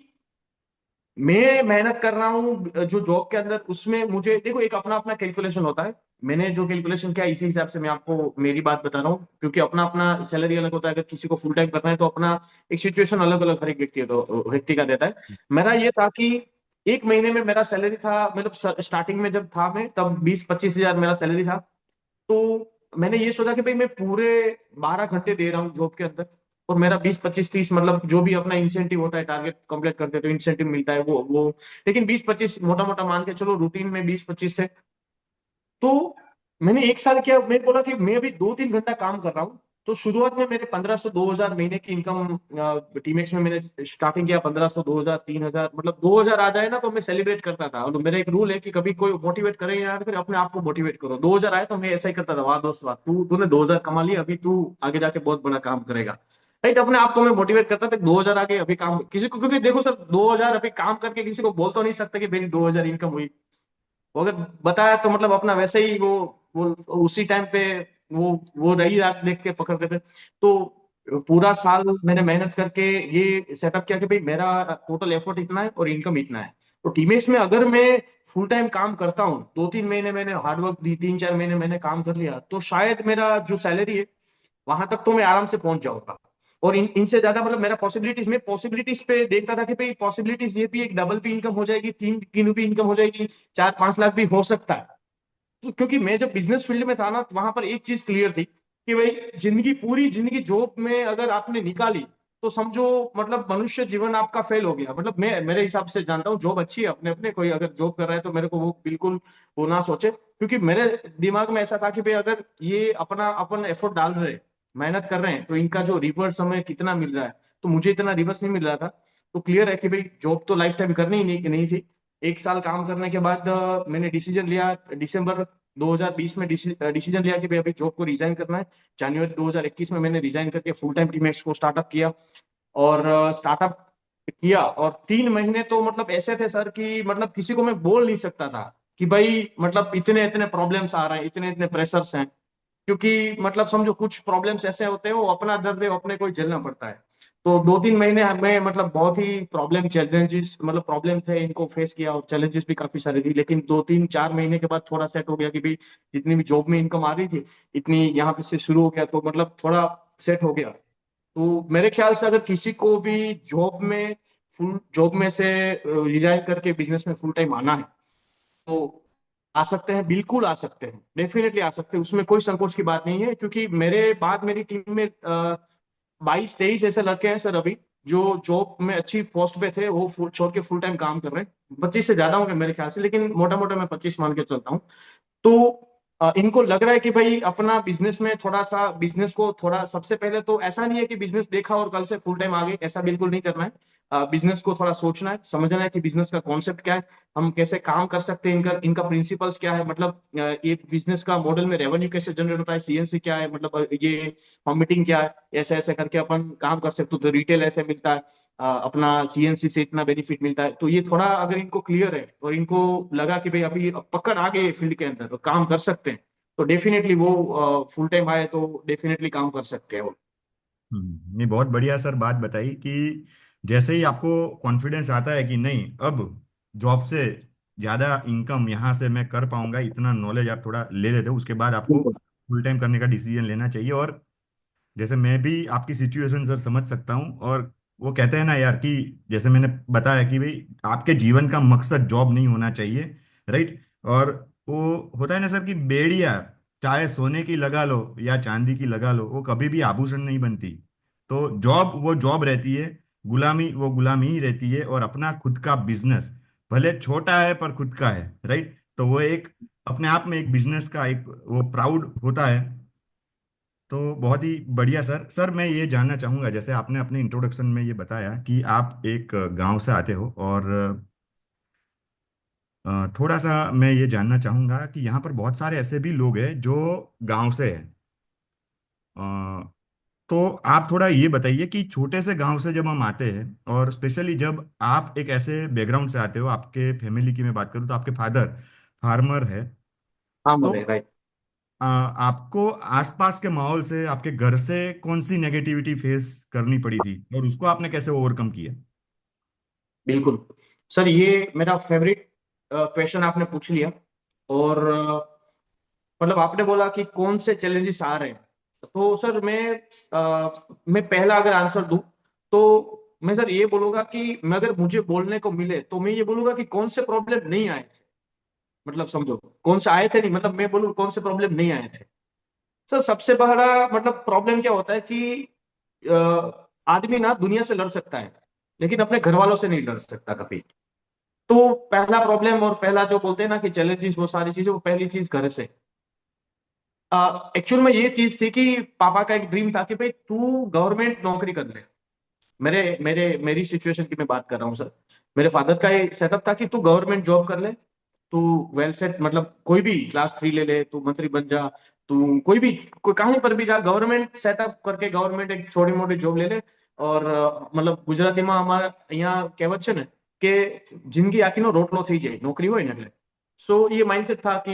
मैं मेहनत कर रहा हूँ जो जॉब के अंदर, उसमें मुझे देखो एक अपना अपना कैलकुलेशन होता है। मैंने जो कैलकुलेशन किया इसी हिसाब से मैं आपको मेरी बात बता रहा हूँ, क्योंकि अपना अपना सैलरी अलग होता है। अगर किसी को फुल टाइम करना है तो अपना एक सिचुएशन अलग अलग हर एक व्यक्ति का देता है। मेरा ये था कि एक महीने में मेरा सैलरी था, मतलब स्टार्टिंग में जब था मैं तब 20-25 हजार मेरा सैलरी था। तो मैंने ये सोचा कि भाई मैं पूरे 12 घंटे दे रहा हूँ जॉब के अंदर, और मेरा 20-25-30 मतलब जो भी अपना इंसेंटिव होता है, टारगेट कंप्लीट करते हैं तो इंसेंटिव मिलता है वो। लेकिन 20-25 मोटा मोटा मान के चलो, रूटीन में 20-25 थे। तो मैंने एक साल किया, मैं बोला कि मैं अभी 2-3 घंटा काम कर रहा हूँ। तो शुरुआत में मेरे 1500-2000 महीने की इनकम टीमेक्स में मैंने स्टार्टिंग किया। 1500, 2000, 3000, मतलब 2000 आ जाए ना तो मैं सेलिब्रेट करता था। और मेरा एक रूल है कि कभी कोई मोटिवेट करे यार, फिर अपने आप को मोटिवेट करो। 2000 आए तो मैं ऐसा ही करता था, वाह दोस्त वाह, तूने 2000 कमा लिया, अभी तू आगे जाके बहुत बड़ा काम करेगा। राइट, अपने आप को मैं मोटिवेट करता था। 2000 आ गए अभी काम किसी को, क्योंकि देखो सर 2000 अभी काम करके किसी को बोल तो नहीं सकते कि मेरी 2000 इनकम हुई। वो अगर बताया तो मतलब अपना वैसे ही वो उसी टाइम पे वो रही रात देख के पकड़ते थे। तो पूरा साल मैंने मेहनत करके ये सेटअप किया कि भाई मेरा टोटल एफर्ट इतना है और इनकम इतना है। तो टीमेक्स में अगर मैं फुल टाइम काम करता हूँ, 2-3 महीने मैंने हार्डवर्क दी, 3-4 महीने मैंने काम कर लिया, तो शायद मेरा जो सैलरी है वहां तक तो मैं आराम से पहुंच जाऊंगा। और इनसे ज्यादा मतलब मेरा पॉसिबिलिटीज, मैं पॉसिबिलिटीज पे देखता था कि भाई पॉसिबिलिटीज ये भी एक डबल भी इनकम हो जाएगी, 3 गुनी भी इनकम हो जाएगी, 4-5 लाख भी हो सकता है। तो क्योंकि मैं जब बिजनेस फील्ड में था ना तो वहां पर एक चीज क्लियर थी कि भाई जिंदगी पूरी जिंदगी जॉब में अगर आपने निकाली तो समझो मतलब मनुष्य जीवन आपका फेल हो गया। मतलब मैं मेरे हिसाब से जानता हूँ जॉब अच्छी है अपने अपने, कोई अगर जॉब कर रहा है तो मेरे को वो बिल्कुल वो ना सोचे, क्योंकि मेरे दिमाग में ऐसा था कि भाई अगर ये अपना अपन एफर्ट डाल रहे हैं, मेहनत कर रहे हैं, तो इनका जो रिवर्स हमें कितना मिल रहा है, तो मुझे इतना रिवर्स नहीं मिल रहा था। तो क्लियर है कि भाई जॉब तो लाइफ टाइम करनी ही नहीं थी। एक साल काम करने के बाद मैंने डिसीजन लिया दिसंबर 2020 में, डिसीजन लिया कि भाई अभी जॉब को रिजाइन करना है। जनवरी 2021 में मैंने रिजाइन करके फुल टाइम टीमेक्स को स्टार्टअप किया। और स्टार्टअप किया और 3 महीने तो मतलब ऐसे थे सर कि मतलब किसी को मैं बोल नहीं सकता था कि भाई मतलब इतने इतने प्रॉब्लम्स आ रहे हैं, इतने इतने प्रेशर्स हैं। क्योंकि मतलब समझो कुछ प्रॉब्लम्स ऐसे होते हैं, वो अपना दर्द है, वो अपने को ही झेलना पड़ता है। तो 2-3 महीने हमें मतलब बहुत ही प्रॉब्लम चैलेंजेस मतलब प्रॉब्लम थे, इनको फेस किया, और चैलेंजेस भी काफी सारे थी, लेकिन 2-3-4 महीने के बाद थोड़ा सेट हो गया कि भाई जितनी भी जॉब में इनकम आ रही थी, इतनी यहाँ पे से शुरू हो गया, तो मतलब थोड़ा सेट हो गया। तो मेरे ख्याल से अगर किसी को भी जॉब में से रिजाइन करके बिजनेस में फुल टाइम आना है, तो आ सकते हैं, बिल्कुल आ सकते हैं, डेफिनेटली आ सकते हैं, उसमें कोई संकोच की बात नहीं है। क्योंकि मेरे बाद मेरी टीम में 22-23 ऐसे लड़के हैं सर अभी, जो जॉब में अच्छी पोस्ट पे थे, वो छोड़ के फुल टाइम काम कर रहे हैं। 25 से ज्यादा होंगे मेरे ख्याल से, लेकिन मोटा मोटा मैं 25 मान के चलता हूँ। तो इनको लग रहा है कि भाई अपना बिजनेस में थोड़ा सा, बिजनेस को थोड़ा, सबसे पहले तो ऐसा नहीं है कि बिजनेस देखा और कल से फुल टाइम आ गए, ऐसा बिल्कुल नहीं करना है। बिजनेस को थोड़ा सोचना है, समझना है कि बिजनेस का कॉन्सेप्ट क्या है, हम कैसे काम कर सकते हैं, इनका इनका प्रिंसिपल्स क्या है, मतलब ये बिजनेस का मॉडल में रेवेन्यू कैसे जनरेट होता है, सीएनसी क्या है, मतलब ये फॉर्मेटिंग क्या है, ऐसे ऐसे करके अपन काम कर सकते हो, तो रिटेल ऐसे मिलता है, अपना सीएनसी से इतना बेनिफिट मिलता है। तो ये थोड़ा अगर इनको क्लियर है और इनको लगा कि भाई अभी अब पकड़ आ गई फील्ड के अंदर और काम कर सकते हैं, तो डेफिनेटली वो फुल टाइम आए तो डेफिनेटली काम कर सकते हैं वो। नहीं, बहुत बढ़िया सर बात बताई कि जैसे ही आपको कॉन्फिडेंस आता है कि नहीं, अब जॉब से ज़्यादा इनकम यहाँ से मैं कर पाऊंगा, इतना नॉलेज आप थोड़ा ले लेते हो, उसके बाद आपको बिल्कुल। फुल टाइम करने का डिसीजन लेना चाहिए। और जैसे मैं भी आपकी सिचुएशन सर समझ सकता हूँ। और वो कहते हैं ना यार कि जैसे मैंने बताया कि भाई आपके जीवन का मकसद जॉब नहीं होना चाहिए, राइट। और वो होता है ना सर कि बेड़िया चाहे सोने की लगा लो या चांदी की लगा लो, वो कभी भी आभूषण नहीं बनती। तो जॉब वो जॉब रहती है, गुलामी वो गुलामी ही रहती है। और अपना खुद का बिजनेस भले छोटा है पर खुद का है, राइट, तो वो एक अपने आप में एक बिजनेस का एक वो प्राउड होता है। तो बहुत ही बढ़िया सर। सर मैं ये जानना चाहूंगा, जैसे आपने अपने इंट्रोडक्शन में ये बताया कि आप एक गांव से आते हो, और थोड़ा सा मैं ये जानना चाहूंगा कि यहाँ पर बहुत सारे ऐसे भी लोग हैं जो गांव से हैं। अ, तो आप थोड़ा ये बताइए कि छोटे से गांव से जब हम आते हैं, और स्पेशली जब आप एक ऐसे बैकग्राउंड से आते हो, आपके फैमिली की मैं बात करूँ तो आपके फादर फार्मर है, हाँ तो मरे राइट। आपको आसपास के माहौल से, आपके घर से कौन सी नेगेटिविटी फेस करनी पड़ी थी, और उसको आपने कैसे ओवरकम किया? बिल्कुल सर, ये मेरा फेवरेट क्वेश्चन आपने पूछ लिया। और मतलब आपने बोला कि कौन से चैलेंजेस आ रहे हैं, तो सर मैं पहला अगर आंसर दूं, तो मैं सर ये बोलूंगा कि मैं, अगर मुझे बोलने को मिले तो मैं ये बोलूंगा कि कौन से प्रॉब्लम नहीं आए थे। मतलब समझो, कौन से आए थे नहीं, मतलब मैं बोलूँ कौन से प्रॉब्लम नहीं आए थे। सर सबसे बड़ा मतलब प्रॉब्लम क्या होता है कि आदमी ना दुनिया से लड़ सकता है, लेकिन अपने घर वालों से नहीं लड़ सकता कभी। तो पहला प्रॉब्लम और पहला जो बोलते हैं ना कि चैलेंजेस, वो सारी चीजें, वो पहली चीज घर से। एक्चुअल में ये चीज थी कि पापा का एक ड्रीम था कि भाई तू गवर्नमेंट नौकरी कर ले। मेरे मेरे मेरी सिचुएशन की मैं बात कर रहा हूँ सर। मेरे फादर का ये सेटअप था कि तू गवर्नमेंट जॉब कर ले, तू वेल सेट, मतलब कोई भी क्लास 3 ले ले, तू मंत्री बन जा, तू कोई भी, कोई कहीं पर भी जा, गवर्नमेंट सेटअप करके गवर्नमेंट एक छोटी मोटी जॉब ले ले। और मतलब गुजराती में हमारा यहाँ कહેવત છે ને કે जिंदगी आखी नो रोटलो થઈ જાય नौकरी હોય ને એટલે। सो ये माइंडसेट था कि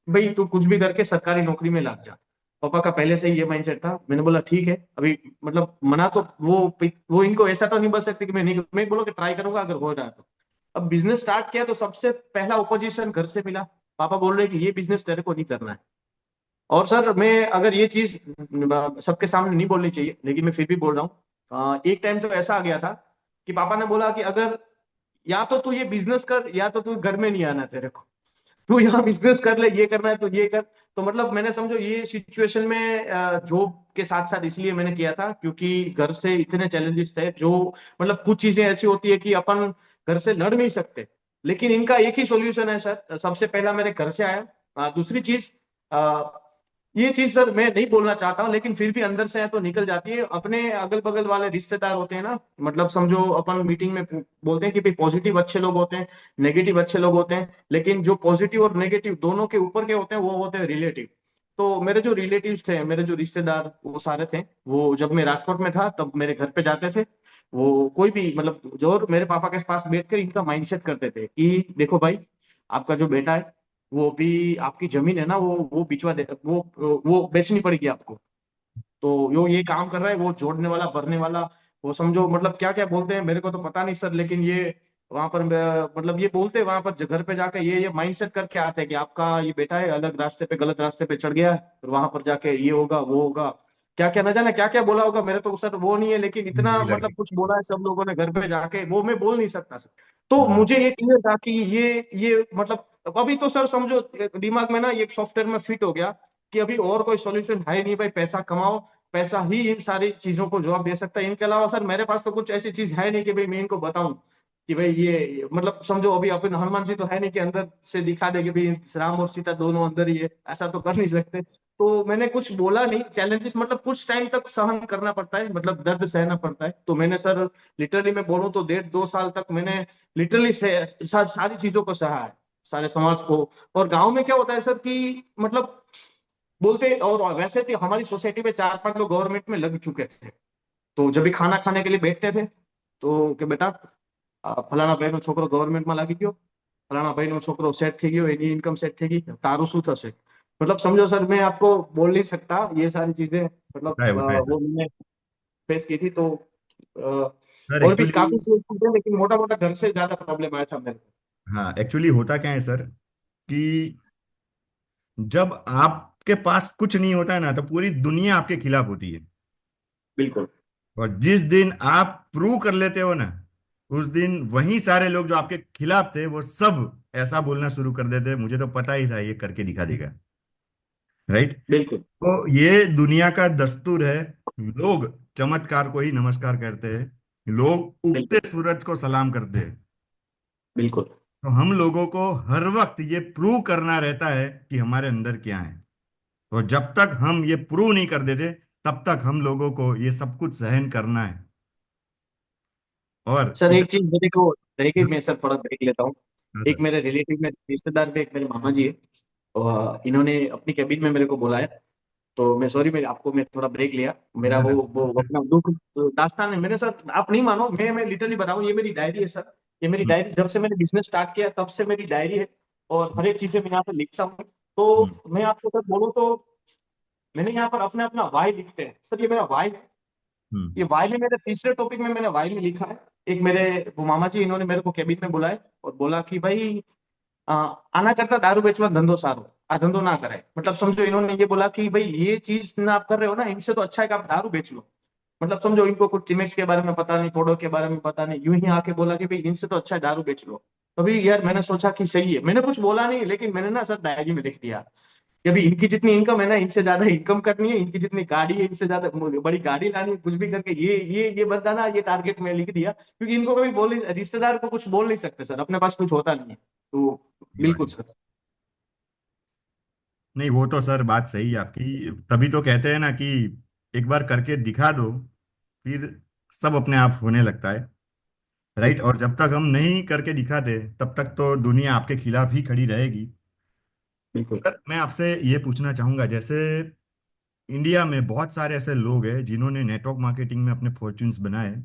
भाई तू कुछ भी करके सरकारी नौकरी में लग जा। पापा का पहले से ही ये माइंडसेट था। मैंने बोला ठीक है, अभी मतलब मना तो वो इनको ऐसा तो नहीं बोल सकते कि मैं नहीं, मैं बोलो कि ट्राई करूंगा अगर हो रहा है तो। अब बिजनेस स्टार्ट किया तो सबसे पहला ओपोजिशन घर से मिला। पापा बोल रहे कि ये बिजनेस तेरे को नहीं करना है। और सर मैं, अगर ये चीज सबके सामने नहीं बोलनी चाहिए, लेकिन मैं फिर भी बोल रहा हूँ, एक टाइम तो ऐसा आ गया था कि पापा ने बोला कि अगर या तो तू ये बिजनेस कर, या तो तू घर में नहीं आना तेरे को, तू यहाँ बिजनेस कर ले, ये करना है तो ये कर। तो मतलब मैंने समझो ये सिचुएशन में जॉब के साथ साथ इसलिए मैंने किया था क्योंकि घर से इतने चैलेंजेस थे, जो मतलब कुछ चीजें ऐसी होती है कि अपन घर से लड़ नहीं सकते, लेकिन इनका एक ही सॉल्यूशन है सर। सबसे पहला मेरे घर से आया। दूसरी चीज, ये चीज सर मैं नहीं बोलना चाहता हूँ, लेकिन फिर भी अंदर से है तो निकल जाती है। अपने अगल बगल वाले रिश्तेदार होते हैं ना, मतलब समझो अपन मीटिंग में बोलते हैं कि भाई पॉजिटिव अच्छे लोग होते हैं, नेगेटिव अच्छे लोग होते हैं, लेकिन जो पॉजिटिव और नेगेटिव दोनों के ऊपर के होते हैं, वो होते हैं रिलेटिव। तो मेरे जो रिलेटिव्स थे, मेरे जो रिश्तेदार, वो सारे थे, वो जब मैं राजकोट में था तब मेरे घर पे जाते थे। वो कोई भी मतलब जो मेरे पापा के पास बैठ कर इनका माइंडसेट करते थे कि देखो भाई, आपका जो बेटा है वो भी आपकी जमीन है ना, वो बिचवा दे, वो बेचनी पड़ेगी आपको। तो यो ये काम कर रहा है, वो जोड़ने वाला, भरने वाला, वो समझो मतलब क्या क्या बोलते हैं मेरे को तो पता नहीं सर, लेकिन ये वहां पर मतलब ये बोलते हैं वहां पर घर पे जाके, ये माइंडसेट करके आते हैं कि आपका ये बेटा है अलग रास्ते पे, गलत रास्ते पे चढ़ गया है, और वहां पर जाके ये होगा वो होगा, क्या क्या न जाने क्या क्या बोला होगा, मेरे तो सर वो नहीं है, लेकिन इतना जिंदगी लग मतलब गई। कुछ बोला है सब लोगों ने घर पे जाके, वो मैं बोल नहीं सकता सर। तो हाँ। मुझे ये क्लियर था कि ये मतलब अभी तो सर समझो दिमाग में ना ये सॉफ्टवेयर में फिट हो गया कि अभी और कोई सॉल्यूशन है नहीं भाई, पैसा कमाओ, पैसा ही इन सारी चीजों को जवाब दे सकता है। इनके अलावा सर मेरे पास तो कुछ ऐसी चीज है नहीं कि भाई मैं इनको बताऊं कि भाई ये मतलब समझो अभी अपन हनुमान जी तो है नहीं कि अंदर से दिखा दे कि भाई राम और सीता दोनों अंदर ही है, ऐसा तो कर नहीं सकते। तो मैंने कुछ बोला नहीं, चैलेंजेस मतलब कुछ टाइम तक सहन करना पड़ता है, मतलब दर्द सहना पड़ता है। तो मैंने सर लिटरली मैं बोलूं तो 1.5 2 साल तक मैंने लिटरली सारी चीजों को सहा है, सारे समाज को। और गांव में क्या होता है सर कि मतलब बोलते, और वैसे भी हमारी सोसाइटी में 4 5 लोग गवर्नमेंट में लग चुके थे। तो जब भी खाना खाने के लिए बैठते थे तो कि बेटा फलाना भाई નો છોકરો ગવર્મેન્ટમાં લાગી ગયો, फलाना भाई નો છોકરો सेट થઈ ગયો, એની ઇન્કम સેટ થઈ ગઈ, તારું શું થશે? मतलब समझो सर मैं आपको बोल नहीं सकता ये सारी चीजें, मतलब होता है सर। वो मैंने फेस की थी। तो सर और भी एक्चुअली, काफी चीजें, लेकिन मोटा मोटा घर से ज्यादा प्रॉब्लम आया था मेरे को। हाँ एक्चुअली होता क्या है सर कि जब आपके पास कुछ नहीं होता है ना, तो पूरी दुनिया आपके खिलाफ होती है। बिल्कुल और जिस दिन आप प्रूव कर लेते हो ना, उस दिन वही सारे लोग जो आपके खिलाफ थे वो सब ऐसा बोलना शुरू कर देते, मुझे तो पता ही था ये करके दिखा देगा। राइट। बिल्कुल तो ये दुनिया का दस्तूर है। लोग चमत्कार को ही नमस्कार करते हैं, लोग उगते बिल्कुल सूरज को सलाम करते हैं। बिल्कुल। तो हम लोगों को हर वक्त ये प्रूव करना रहता है कि हमारे अंदर क्या है। तो जब तक हम ये प्रूव नहीं कर देते, तब तक हम लोगों को ये सब कुछ सहन करना है। और सर एक इतना। चीज मेरे को, देखिए मैं सर थोड़ा ब्रेक लेता हूँ। हाँ एक सर। मेरे रिलेटिव में रिश्तेदार में एक मेरे मामा जी है, और इन्होंने अपनी कैबिन में मेरे को बुलाया। तो मैं सॉरी, मैं आपको मैं थोड़ा ब्रेक लिया, मेरा ना ना वो सर। अपना दुख दास्तान है मेरे साथ, आप नहीं मानो, मैं लिटरली बताऊं, ये मेरी डायरी है सर। ये मेरी हम्म, डायरी जब से मैंने बिजनेस स्टार्ट किया तब से मेरी डायरी है, और हर एक चीजें मैं यहाँ पे लिखता हूँ। हम्म, तो मैं आपको सर बोलूँ तो मैंने यहाँ पर अपने अपना वाई लिखते हैं सर, ये मेरा वाई है। हम्म, ये वाई में मेरे तीसरे टॉपिक में मैंने वाई में लिखा है। एक मेरे वो मामा जी, इन्होंने मेरे को केबिन में बुलाए और बोला कि भाई आ, आना करता दारू बेचवा धंधो सारो, आ धंधो ना करे। मतलब समझो इन्होंने ये बोला कि भाई ये चीज ना आप कर रहे हो ना, इनसे तो अच्छा है कि आप दारू बेच लो। मतलब समझो इनको कुछ टिमेक्स के बारे में पता नहीं, तोड़ो के बारे में पता नहीं, यूं ही आके बोला कि भाई इनसे तो अच्छा है दारू बेच लो। तभी यार मैंने सोचा कि सही है, मैंने कुछ बोला नहीं, लेकिन मैंने ना सर डायरी में लिख दिया कि अभी इनकी जितनी इनकम है ना, इनसे ज्यादा इनकम करनी है, इनकी जितनी गाड़ी है इनसे ज्यादा बड़ी गाड़ी लानी है, कुछ भी करके ये बंदा ना, ये टारगेट में लिख दिया, क्योंकि इनको कभी बोल नहीं, रिश्तेदार को कुछ बोल नहीं सकते सर, अपने पास कुछ होता नहीं है। तो सही बात बिल्कुल है। सर। नहीं वो तो सर बात सही है आपकी, तभी तो कहते हैं ना कि एक बार करके दिखा दो, फिर सब अपने आप होने लगता है। राइट। बिल्कुल और जब तक हम नहीं करके दिखाते, तब तक तो दुनिया आपके खिलाफ ही खड़ी रहेगी। बिल्कुल सर मैं आपसे ये पूछना चाहूंगा, जैसे इंडिया में बहुत सारे ऐसे लोग हैं जिन्होंने नेटवर्क मार्केटिंग में अपने फॉर्च्यून्स बनाए,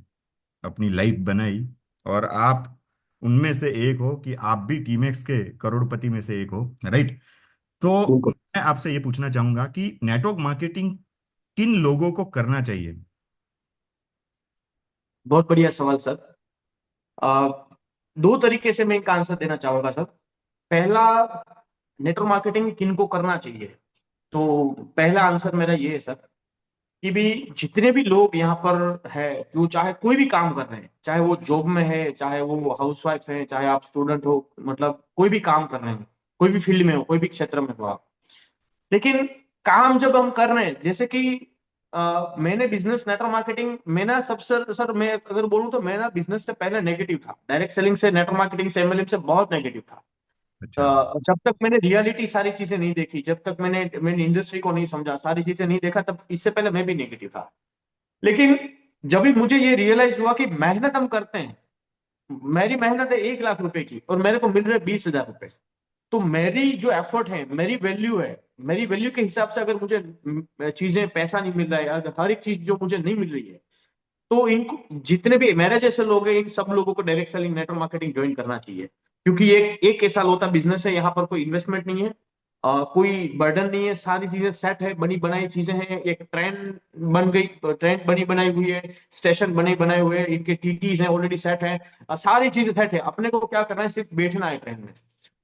अपनी लाइफ बनाई, और आप उनमें से एक हो कि आप भी टीमेक्स के करोड़पति में से एक हो। राइट। तो बिल्कुल। मैं आपसे ये पूछना चाहूंगा कि नेटवर्क मार्केटिंग किन लोगों को करना चाहिए। बहुत बढ़िया सवाल सर। आ, दो तरीके से मैं इनका आंसर देना चाहूंगा सर। पहला, नेटवर्क मार्केटिंग किनको करना चाहिए। तो पहला आंसर मेरा ये है सर कि भी जितने भी लोग यहाँ पर है, जो चाहे कोई भी काम कर रहे हैं, चाहे वो जॉब में है, चाहे वो हाउसवाइफ है, चाहे आप स्टूडेंट हो, मतलब कोई भी काम कर रहे हैं, कोई भी फील्ड में हो, कोई भी क्षेत्र में हो आप, लेकिन काम जब हम कर रहे हैं, जैसे कि मैंने बिजनेस नेटवर्क मार्केटिंग में ना सबसे सर, मैं अगर बोलूँ तो मैं ना बिजनेस से पहले नेगेटिव था, डायरेक्ट सेलिंग से, नेटवर्क मार्केटिंग से, एमएलएम से बहुत नेगेटिव था। अच्छा। जब तक मैंने रियलिटी सारी चीजें नहीं देखी, जब तक मैंने इंडस्ट्री को नहीं समझा, सारी चीजें नहीं देखा, तब इससे पहले मैं भी नेगेटिव था। लेकिन जब भी मुझे ये रियलाइज हुआ कि मेहनत हम करते हैं, मेरी मेहनत है 1 लाख रुपए की और मेरे को मिल रहे 20,000 रुपए, तो मेरी जो एफर्ट है, मेरी वैल्यू है, मेरी वैल्यू के हिसाब से अगर मुझे चीजें, पैसा नहीं मिल रहा है, अगर हर एक चीज जो मुझे नहीं मिल रही है, तो इनको, जितने भी मेरे जैसे लोग हैं, इन सब लोगों को direct selling network marketing join करना चाहिए। क्योंकि एक एक ऐसा होता बिजनेस है, यहाँ पर कोई इन्वेस्टमेंट नहीं है, कोई बर्डन नहीं है, सारी चीजें सेट है, बनी बनाई चीजें हैं, एक ट्रेन बन गई, ट्रेन बनी बनाई हुई है, स्टेशन बने बनाए हुए हैं, इनके टीटीज हैं ऑलरेडी सेट है, सारी चीजें सेट है, अपने को क्या करना है, सिर्फ बैठना है ट्रेन में।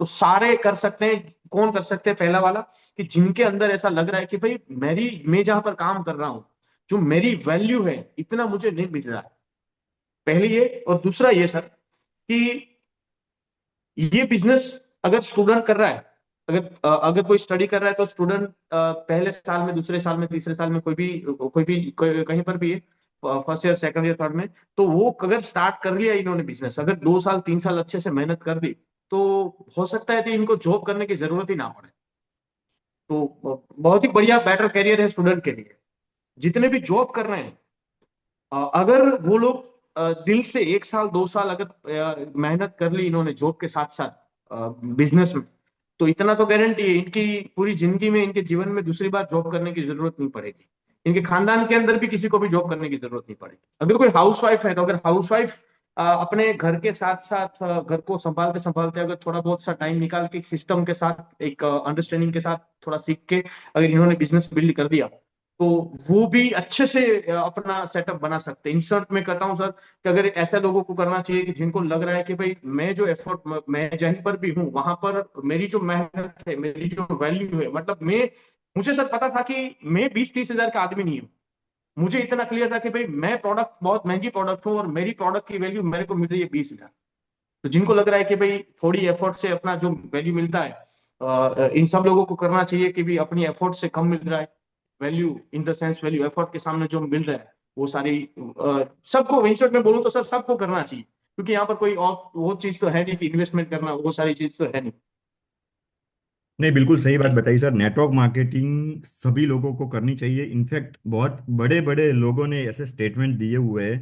तो सारे कर सकते हैं। कौन कर सकते हैं? पहला वाला, कि जिनके अंदर ऐसा लग रहा है कि भाई मैं जहां पर काम कर रहा हूं, जो मेरी वैल्यू है, इतना मुझे नहीं मिल रहा है। पहली ये, और दूसरा ये सर, कि ये बिजनेस अगर स्टूडेंट कर रहा है, अगर कोई स्टडी कर रहा है, तो स्टूडेंट पहले साल में, दूसरे साल में, तीसरे साल में, कहीं पर भी है, first year, second year, third में, तो वो अगर स्टार्ट कर लिया इन्होंने बिजनेस, अगर 2 साल 3 साल अच्छे से मेहनत कर दी, तो हो सकता है कि इनको जॉब करने की जरूरत ही ना पड़े। तो बहुत ही बढ़िया बेटर करियर है स्टूडेंट के लिए। जितने भी जॉब कर रहे हैं, अगर वो लोग दिल से 1 साल 2 साल अगर मेहनत कर ली इन्होंने जॉब के साथ साथ बिजनेस में, तो इतना तो गारंटी है, इनकी पूरी जिंदगी में, इनके जीवन में दूसरी बार जॉब करने की जरूरत नहीं पड़ेगी। इनके खानदान के अंदर भी किसी को भी जॉब करने की जरूरत नहीं पड़ेगी। अगर कोई हाउस वाइफ है, तो अगर हाउस वाइफ अपने घर के साथ साथ, घर को संभालते संभालते, अगर थोड़ा बहुत सा टाइम निकाल के, एक सिस्टम के साथ, एक अंडरस्टैंडिंग के साथ, थोड़ा सीख के अगर इन्होंने बिजनेस बिल्ड कर दिया, तो वो भी अच्छे से अपना सेटअप बना सकते हैं। इन शॉर्ट मैं कहता हूँ सर, कि अगर ऐसे लोगों को करना चाहिए कि जिनको लग रहा है कि भाई मैं जो एफर्ट, मैं जहीं पर भी हूँ वहां पर मेरी जो मेहनत है, मेरी जो वैल्यू है, मतलब मुझे सर पता था कि मैं 20-30 हजार का आदमी नहीं हूँ। मुझे इतना क्लियर था कि भाई मैं प्रोडक्ट, बहुत महंगी प्रोडक्ट हूँ, और मेरी प्रोडक्ट की वैल्यू मेरे को मिल रही है 20 हजार। तो जिनको लग रहा है कि भाई थोड़ी एफर्ट से अपना जो वैल्यू मिलता है, इन सब लोगों को करना चाहिए कि भी अपनी एफर्ट से कम मिल रहा है, value in the sense, value effort के सामने जो मिल रहा है, वो सारी सबको, इन शॉर्ट में बोलूँ तो सर सबको करना चाहिए, क्योंकि यहाँ पर कोई और वो चीज तो है नहीं कि इन्वेस्टमेंट करना, वो सारी चीज तो है नहीं। नहीं, बिल्कुल सही बात बताई सर। नेटवर्क मार्केटिंग सभी लोगों को करनी चाहिए। इनफैक्ट बहुत बड़े बड़े लोगों ने ऐसे स्टेटमेंट दिए हुए हैं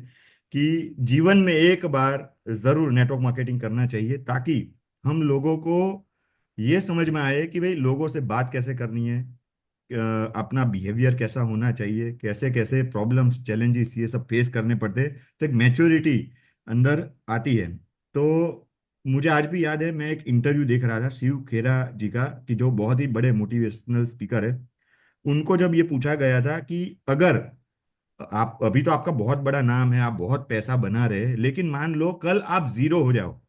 कि जीवन में एक बार जरूर नेटवर्क मार्केटिंग करना चाहिए, ताकि हम लोगों को ये समझ में आए कि भाई लोगों से बात कैसे करनी है, अपना बिहेवियर कैसा होना चाहिए, कैसे कैसे प्रॉब्लम्स चैलेंजेस ये सब फेस करने पड़ते हैं, तो एक मैच्योरिटी अंदर आती है। तो मुझे आज भी याद है, मैं एक इंटरव्यू देख रहा था शिव खेरा जी का, कि जो बहुत ही बड़े मोटिवेशनल स्पीकर है। उनको जब ये पूछा गया था कि अगर आप अभी, तो आपका बहुत बड़ा नाम है, आप बहुत पैसा बना रहे हैं, लेकिन मान लो कल आप जीरो हो जाओ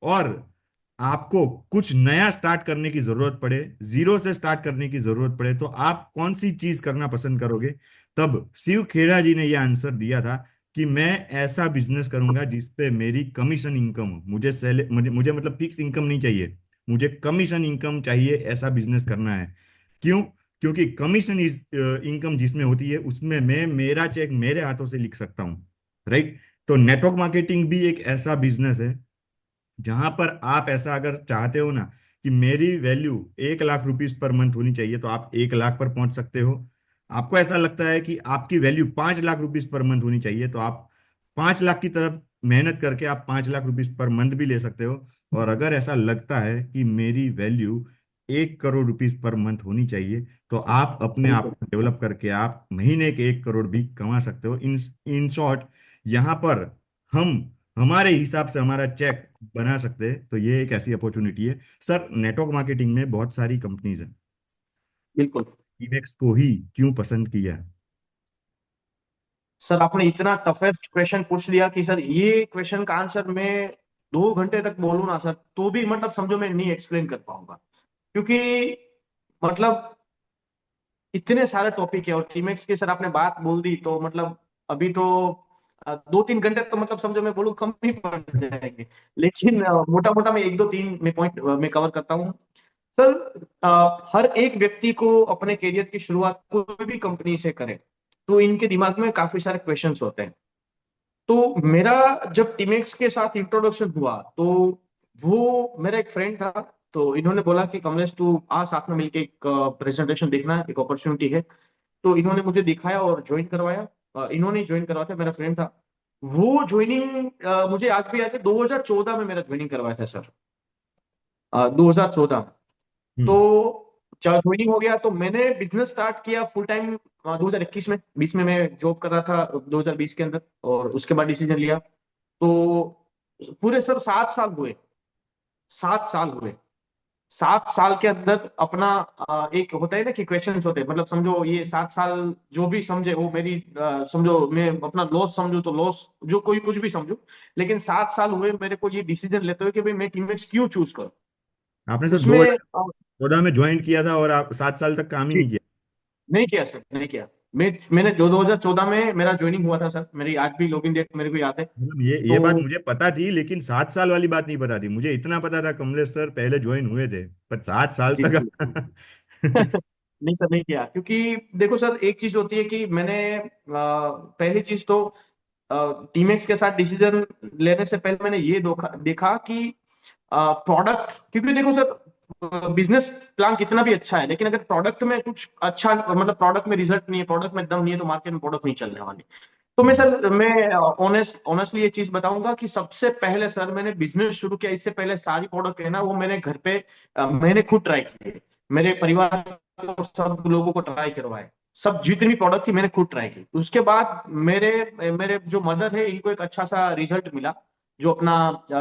और आपको कुछ नया स्टार्ट करने की जरूरत पड़े, जीरो से स्टार्ट करने की जरूरत पड़े, तो आप कौन सी चीज करना पसंद करोगे? तब शिव खेड़ा जी ने यह आंसर दिया था कि मैं ऐसा बिजनेस करूंगा जिसपे मेरी कमीशन इनकम हो। मुझे मतलब फिक्स इनकम नहीं चाहिए, मुझे कमीशन इनकम चाहिए, ऐसा बिजनेस करना है। क्यों? क्योंकि कमीशन इज इनकम जिसमें होती है, उसमें मैं मेरा चेक मेरे हाथों से लिख सकता हूँ। राइट? तो नेटवर्क मार्केटिंग भी एक ऐसा बिजनेस है जहां पर आप ऐसा अगर चाहते हो ना कि मेरी value 1 lakh rupees per month होनी चाहिए, तो आप 1 लाख पर पहुंच सकते हो। आपको ऐसा लगता है कि आपकी value 5 lakh rupees per month होनी चाहिए, तो आप 5 लाख की तरफ मेहनत करके आप 5 लाख रुपीज पर मंथ भी ले सकते हो। और अगर ऐसा लगता है कि मेरी value 1 crore rupees per month होनी चाहिए, तो आप अपने आप बिल्कुल को डेवलप करके आप महीने के 1 करोड़ भी कमा सकते हो। इन इन शॉर्ट, यहाँ पर हम हमारे हिसाब से हमारा चेक बना सकते हैं। तो ये एक ऐसी अपॉर्चुनिटी है सर। नेटवर्क मार्केटिंग में बहुत सारी कंपनीज हैं, बिल्कुल। इवेक्स को ही क्यों पसंद किया? सर आपने इतना टफेस्ट क्वेश्चन पूछ लिया कि सर ये क्वेश्चन का आंसर मैं 2 घंटे तक बोलूँ ना सर, तो भी मतलब समझो मैं नहीं एक्सप्लेन कर पाऊंगा। क्योंकि मतलब इतने सारे टॉपिक है, और टीमेक्स की सर आपने बात बोल दी, तो मतलब अभी तो 2-3 घंटे तो मतलब समझो मैं बोलूँ कम ही पड़ जाएंगे। लेकिन मोटा मोटा मैं एक दो तीन में पॉइंट में कवर करता हूँ सर। हर एक व्यक्ति को अपने करियर की शुरुआत कोई भी कंपनी से करे, तो इनके दिमाग में काफी सारे क्वेश्चंस होते हैं। तो मेरा जब टीमेक्स के साथ इंट्रोडक्शन हुआ, तो वो मेरा एक फ्रेंड था, तो इन्होंने बोला कि कमलेश तू आ, साथ में मिलके एक प्रेजेंटेशन देखना है, एक अपॉर्चुनिटी है। तो इन्होंने मुझे दिखाया और ज्वाइन करवाया। इन्होंने ज्वाइन करवाया था, मेरा फ्रेंड था। वो ज्वाइनिंग मुझे आज भी याद है, 2014 में मेरा ज्वाइनिंग करवाया था सर, 2014 में। तो हम्म। जब ज्वाइनिंग हो गया, तो मैंने बिजनेस स्टार्ट किया फुल टाइम 2021 में। 20 में मैं जॉब कर रहा था, 2020 के अंदर, और उसके बाद डिसीजन लिया। तो पूरे सर 7 साल हुए। 7 साल हुए। 7 साल के अंदर अपना एक होता है ना कि क्वेश्चंस होते हैं, मतलब समझो ये 7 साल जो भी समझे वो मेरी समझो मैं अपना लॉस समझू तो लॉस, जो कोई कुछ भी समझू, लेकिन 7 साल हुए मेरे को ये डिसीजन लेते हुए कि भाई मैं टीमएक्स क्यों चूज करूं। आपने सर उसमें 2014 में ज्वाइन किया था और आप 7 साल तक काम ही जी, नहीं किया? नहीं किया सर, नहीं किया। मैंने जो 2014 में मेरा ज्वाइनिंग हुआ था सर, मेरी आज भी लॉगिन डेट मेरे को याद है। मतलब ये तो बात मुझे पता थी, लेकिन 7 साल वाली बात नहीं पता थी मुझे। इतना पता था कमलेश सर पहले ज्वाइन हुए थे, पर 7 साल जी जी। तक। नहीं सर, नहीं किया, क्योंकि देखो सर एक चीज होती है कि मैंने पहली चीज तो टीमएक्स के साथ डिसीजन लेने से पहले मैंने ये देखा कि प्रोडक्ट, क्योंकि देखो सर बिजनेस प्लान कितना भी अच्छा है, लेकिन अगर प्रोडक्ट में कुछ अच्छा, मतलब प्रोडक्ट में रिजल्ट नहीं है, प्रोडक्ट में दम नहीं है, तो मार्केट में प्रोडक्ट नहीं चलने वाली। तो मैं ऑनेस्टली ये चीज बताऊंगा कि सबसे पहले सर मैंने बिजनेस शुरू किया, इससे पहले सारी प्रोडक्ट है ना वो मैंने घर पे मैंने खुद ट्राई किए, मेरे परिवार को सब लोगों को ट्राई करवाए, सब जितनी प्रोडक्ट थी मैंने खुद ट्राई की। उसके बाद मेरे मेरे जो मदर है इनको एक अच्छा सा रिजल्ट मिला, जो अपना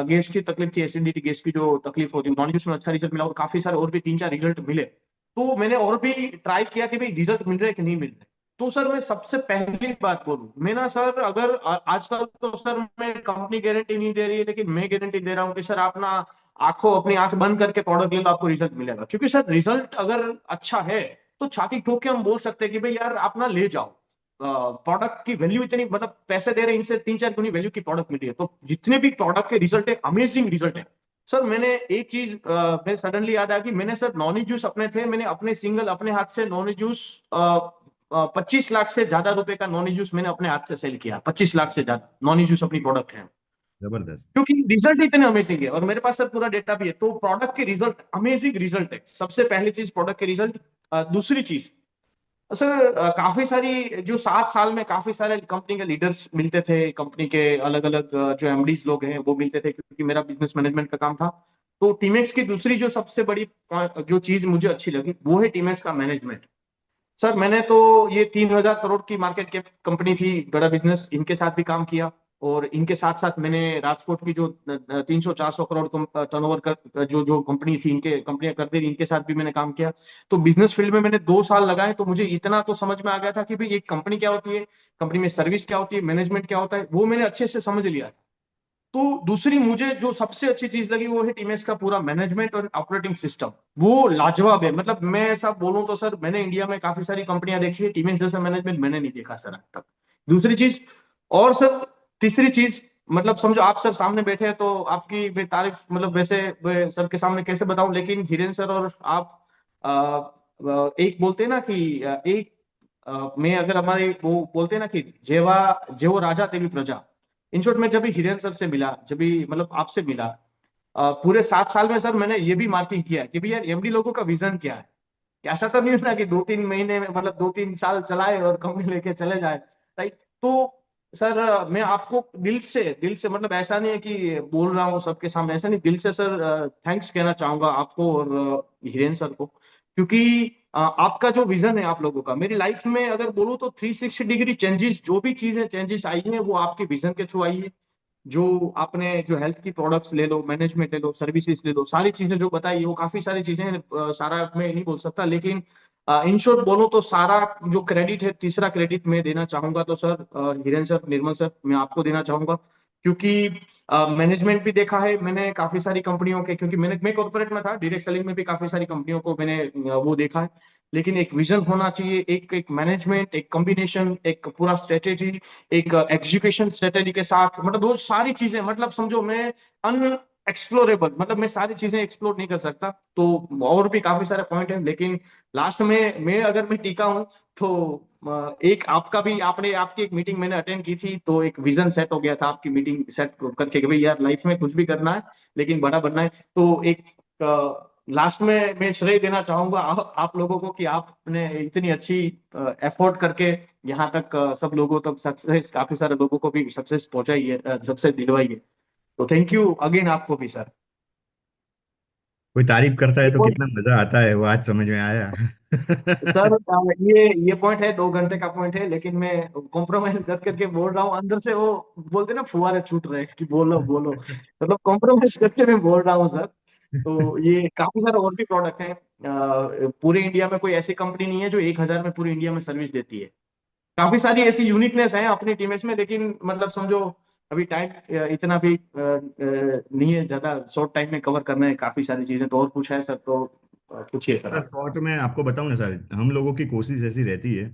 गैस की तकलीफ थी, एसिडिटी गैस की जो तकलीफ होती है, नॉन जूस में अच्छा रिजल्ट मिला, और काफी सारे और भी 3-4 रिजल्ट मिले। तो मैंने और भी ट्राई किया कि भाई रिजल्ट मिल रहे हैं कि नहीं मिल रहे। तो सर मैं सबसे पहली बात बोलूं, मैं ना सर अगर आजकल तो सर मैं कंपनी गारंटी नहीं दे रही है, लेकिन मैं गारंटी दे रहा हूं कि सर आप ना आंखों अपनी आंख बंद करके प्रोडक्ट ले लो, आपको रिजल्ट मिलेगा। क्योंकि सर रिजल्ट अगर अच्छा है तो छाती ठोक के हम बोल सकते हैं कि भाई यार आप ना ले जाओ। प्रोडक्ट की वैल्यू इतनी, मतलब पैसे दे रहे हैं, इनसे 3-4 गुनी वैल्यू की प्रोडक्ट मिल रही है, तो जितने भी प्रोडक्ट के रिजल्ट है अमेजिंग रिजल्ट है। सर मैंने एक चीज मेरे सडनली याद आया कि मैंने सर नॉनी जूस अपने थे, मैंने अपने सिंगल अपने हाथ से नॉनी जूस 25 लाख से ज्यादा रुपए का नॉनी जूस मैंने अपने हाथ से सेल किया, 25 लाख से ज्यादा नॉनी जूस अपनी प्रोडक्ट है। जबरदस्त। क्योंकि रिजल्ट इतने अमेजिंग है और मेरे पास सर पूरा डेटा भी है, तो प्रोडक्ट के रिजल्ट अमेजिंग रिजल्ट है, सबसे पहली चीज प्रोडक्ट के रिजल्ट। दूसरी चीज सर काफी सारी जो 7 साल में काफी सारे कंपनी के लीडर्स मिलते थे, कंपनी के अलग अलग जो एमडीज लोग हैं वो मिलते थे, क्योंकि मेरा बिजनेस मैनेजमेंट का काम था। तो टीमेक्स की दूसरी जो सबसे बड़ी जो चीज मुझे अच्छी लगी वो है टीमेक्स का मैनेजमेंट। सर मैंने तो ये 3,000 करोड़ की मार्केट कैप कंपनी थी, बड़ा बिजनेस, इनके साथ भी काम किया। और इनके साथ साथ मैंने राजकोट की जो 300-400 करोड़ टर्नओवर कर जो जो कंपनी थी, इनके कंपनियां करती थी, इनके साथ भी मैंने काम किया। तो बिजनेस फील्ड में मैंने 2 साल लगाए, तो मुझे इतना तो समझ में आ गया था कि भाई एक कंपनी क्या होती है, कंपनी में सर्विस क्या होती है, मैनेजमेंट क्या होता है, वो मैंने अच्छे से समझ लिया। तो दूसरी मुझे जो सबसे अच्छी चीज लगी वो है टीमएस का पूरा मैनेजमेंट और ऑपरेटिंग सिस्टम, वो लाजवाब है। मतलब मैं ऐसा बोलूं तो सर मैंने इंडिया में काफी सारी कंपनियां देखी है, टीमएस जैसा मैनेजमेंट मैंने नहीं देखा सर आज तक। दूसरी चीज, और सर तीसरी चीज, मतलब समझो आप सर सामने बैठे हैं तो आपकी मैं तारीफ, मतलब वैसे मैं सबके सामने कैसे बताऊं, लेकिन हिरेन सर और आप एक बोलते हैं ना कि एक मैं अगर हमारे वो बोलते हैं ना कि जेवा जेवो राजा तेवी प्रजा। इन शॉर्ट में जब भी हिरेन सर से मिला, जब भी मतलब आपसे मिला, पूरे 7 साल में सर मैंने ये भी मार्किंग किया कि भाई यार एमडी लोगों का विजन क्या है। कि ऐसा तो नहीं होता कि 2-3 महीने में, मतलब 2-3 साल चलाए और कंपनी लेके चले जाए, राइट। तो सर मैं आपको दिल से मतलब ऐसा नहीं है कि बोल रहा हूँ सबके सामने, ऐसा नहीं, दिल से सर थैंक्स कहना चाहूंगा आपको और हिरेन सर को। क्योंकि आपका जो विजन है आप लोगों का मेरी लाइफ में अगर बोलूँ तो 360 डिग्री चेंजेस, जो भी चीजें चेंजेस आई हैं वो आपके विजन के थ्रू आई है। जो आपने जो हेल्थ की प्रोडक्ट्स ले लो, मैनेजमेंट ले लो, सर्विसेज ले लो, सारी चीजें जो बताई वो काफी सारी चीजें हैं, सारा मैं नहीं बोल सकता, लेकिन इन शॉर्ट बोलो तो सारा जो क्रेडिट है, तीसरा क्रेडिट मैं देना चाहूंगा तो सर हिरेन सर, निर्मल सर, मैं आपको देना चाहूंगा। क्योंकि मैनेजमेंट भी देखा है मैंने काफी सारी कंपनियों के, क्योंकि मैं कॉर्पोरेट में था, डायरेक्ट सेलिंग में भी काफी सारी कंपनियों को मैंने वो देखा है। लेकिन एक विजन होना चाहिए, एक एक मैनेजमेंट, एक कॉम्बिनेशन, एक पूरा स्ट्रेटेजी, एक एग्जीक्यूशन स्ट्रेटेजी के साथ, मतलब वो सारी चीजें, मतलब समझो मैं अन एक्सप्लोरेबल, मतलब मैं सारी चीजें एक्सप्लोर नहीं कर सकता। तो और भी काफी सारे पॉइंट हैं, लेकिन लास्ट में मैं अगर मैं टीका हूं तो एक आपका भी, आपने आपकी एक मीटिंग मैंने अटेंड की थी, तो एक विजन सेट हो गया था आपकी मीटिंग सेट करके कि भाई यार लाइफ में कुछ भी करना है लेकिन बड़ा बनना है। तो एक लास्ट में मैं श्रेय देना चाहूंगा आप लोगों को कि आपने इतनी अच्छी एफोर्ट करके यहाँ तक सब लोगों तक सक्सेस, काफी सारे लोगों को भी सक्सेस पहुंचाई है, सक्सेस दिलवाई है। तो थैंक यू अगेन आपको भी सर। कोई तारीफ करता है ये तो पॉइंट कितना मजा आता है, वो आज समझ में आया। सर, ये पॉइंट है, 2 घंटे का पॉइंट है, लेकिन मैं कॉम्प्रोमाइज कर करके बोल रहा हूँ अंदर से, वो बोलते हैं ना फुहारे छूट रहे हैं कि बोलो बोलो, मतलब कॉम्प्रोमाइज करके मैं बोल रहा हूँ सर। तो ये काफी सारे और भी प्रोडक्ट हैं। पूरे इंडिया में कोई ऐसी कंपनी नहीं है जो 1,000 में पूरे इंडिया में सर्विस देती है। काफी सारी ऐसी यूनिकनेस है अपनी टीमएस में, लेकिन मतलब समझो अभी टाइम इतना भी नहीं है, ज्यादा शॉर्ट टाइम में कवर करना है काफी सारी चीजें। तो और पूछा है सर, तो पूछिए सर सर आप। शॉर्ट में आपको बताऊं ना सर, हम लोगों की कोशिश ऐसी रहती है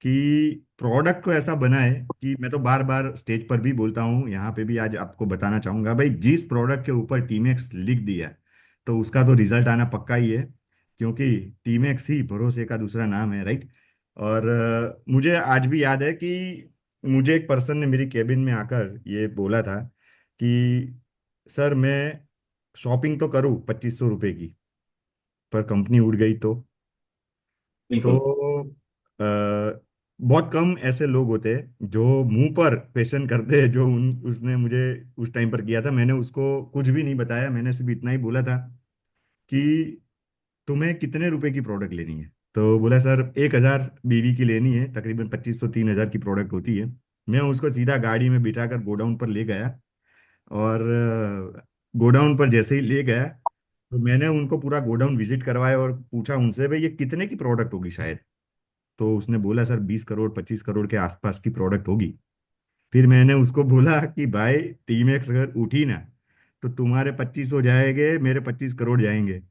कि प्रोडक्ट को ऐसा बनाए कि मैं तो बार बार स्टेज पर भी बोलता हूँ, यहाँ पे भी आज आपको बताना चाहूंगा भाई, जिस प्रोडक्ट के ऊपर टीमेक्स लिख दिया तो उसका तो रिजल्ट आना पक्का ही है, क्योंकि टीमेक्स ही भरोसे का दूसरा नाम है, राइट। और मुझे आज भी याद है कि मुझे एक पर्सन ने मेरी केबिन में आकर ये बोला था कि सर मैं शॉपिंग तो करूँ 2500 रुपये की, पर कंपनी उड़ गई बिल्कुल। तो बहुत कम ऐसे लोग होते हैं जो मुंह पर क्वेश्चन करते हैं, जो उसने मुझे उस टाइम पर किया था। मैंने उसको कुछ भी नहीं बताया, मैंने सिर्फ इतना ही बोला था कि तुम्हें कितने रुपए की प्रोडक्ट लेनी है। तो बोला सर 1,000 बीवी की लेनी है, तकरीबन 2500 3,000 की प्रोडक्ट होती है। मैं उसको सीधा गाड़ी में बिठाकर गोडाउन पर ले गया, और गोडाउन पर जैसे ही ले गया तो मैंने उनको पूरा गोडाउन विजिट करवाया और पूछा उनसे भाई ये कितने की प्रोडक्ट होगी शायद। तो उसने बोला सर 20 करोड़ 25 करोड़ के आसपास की प्रोडक्ट होगी। फिर मैंने उसको बोला कि भाई टीम एक्स अगर उठी ना तो तुम्हारे 25 हो जाएंगे, मेरे 25 करोड़ जाएंगे।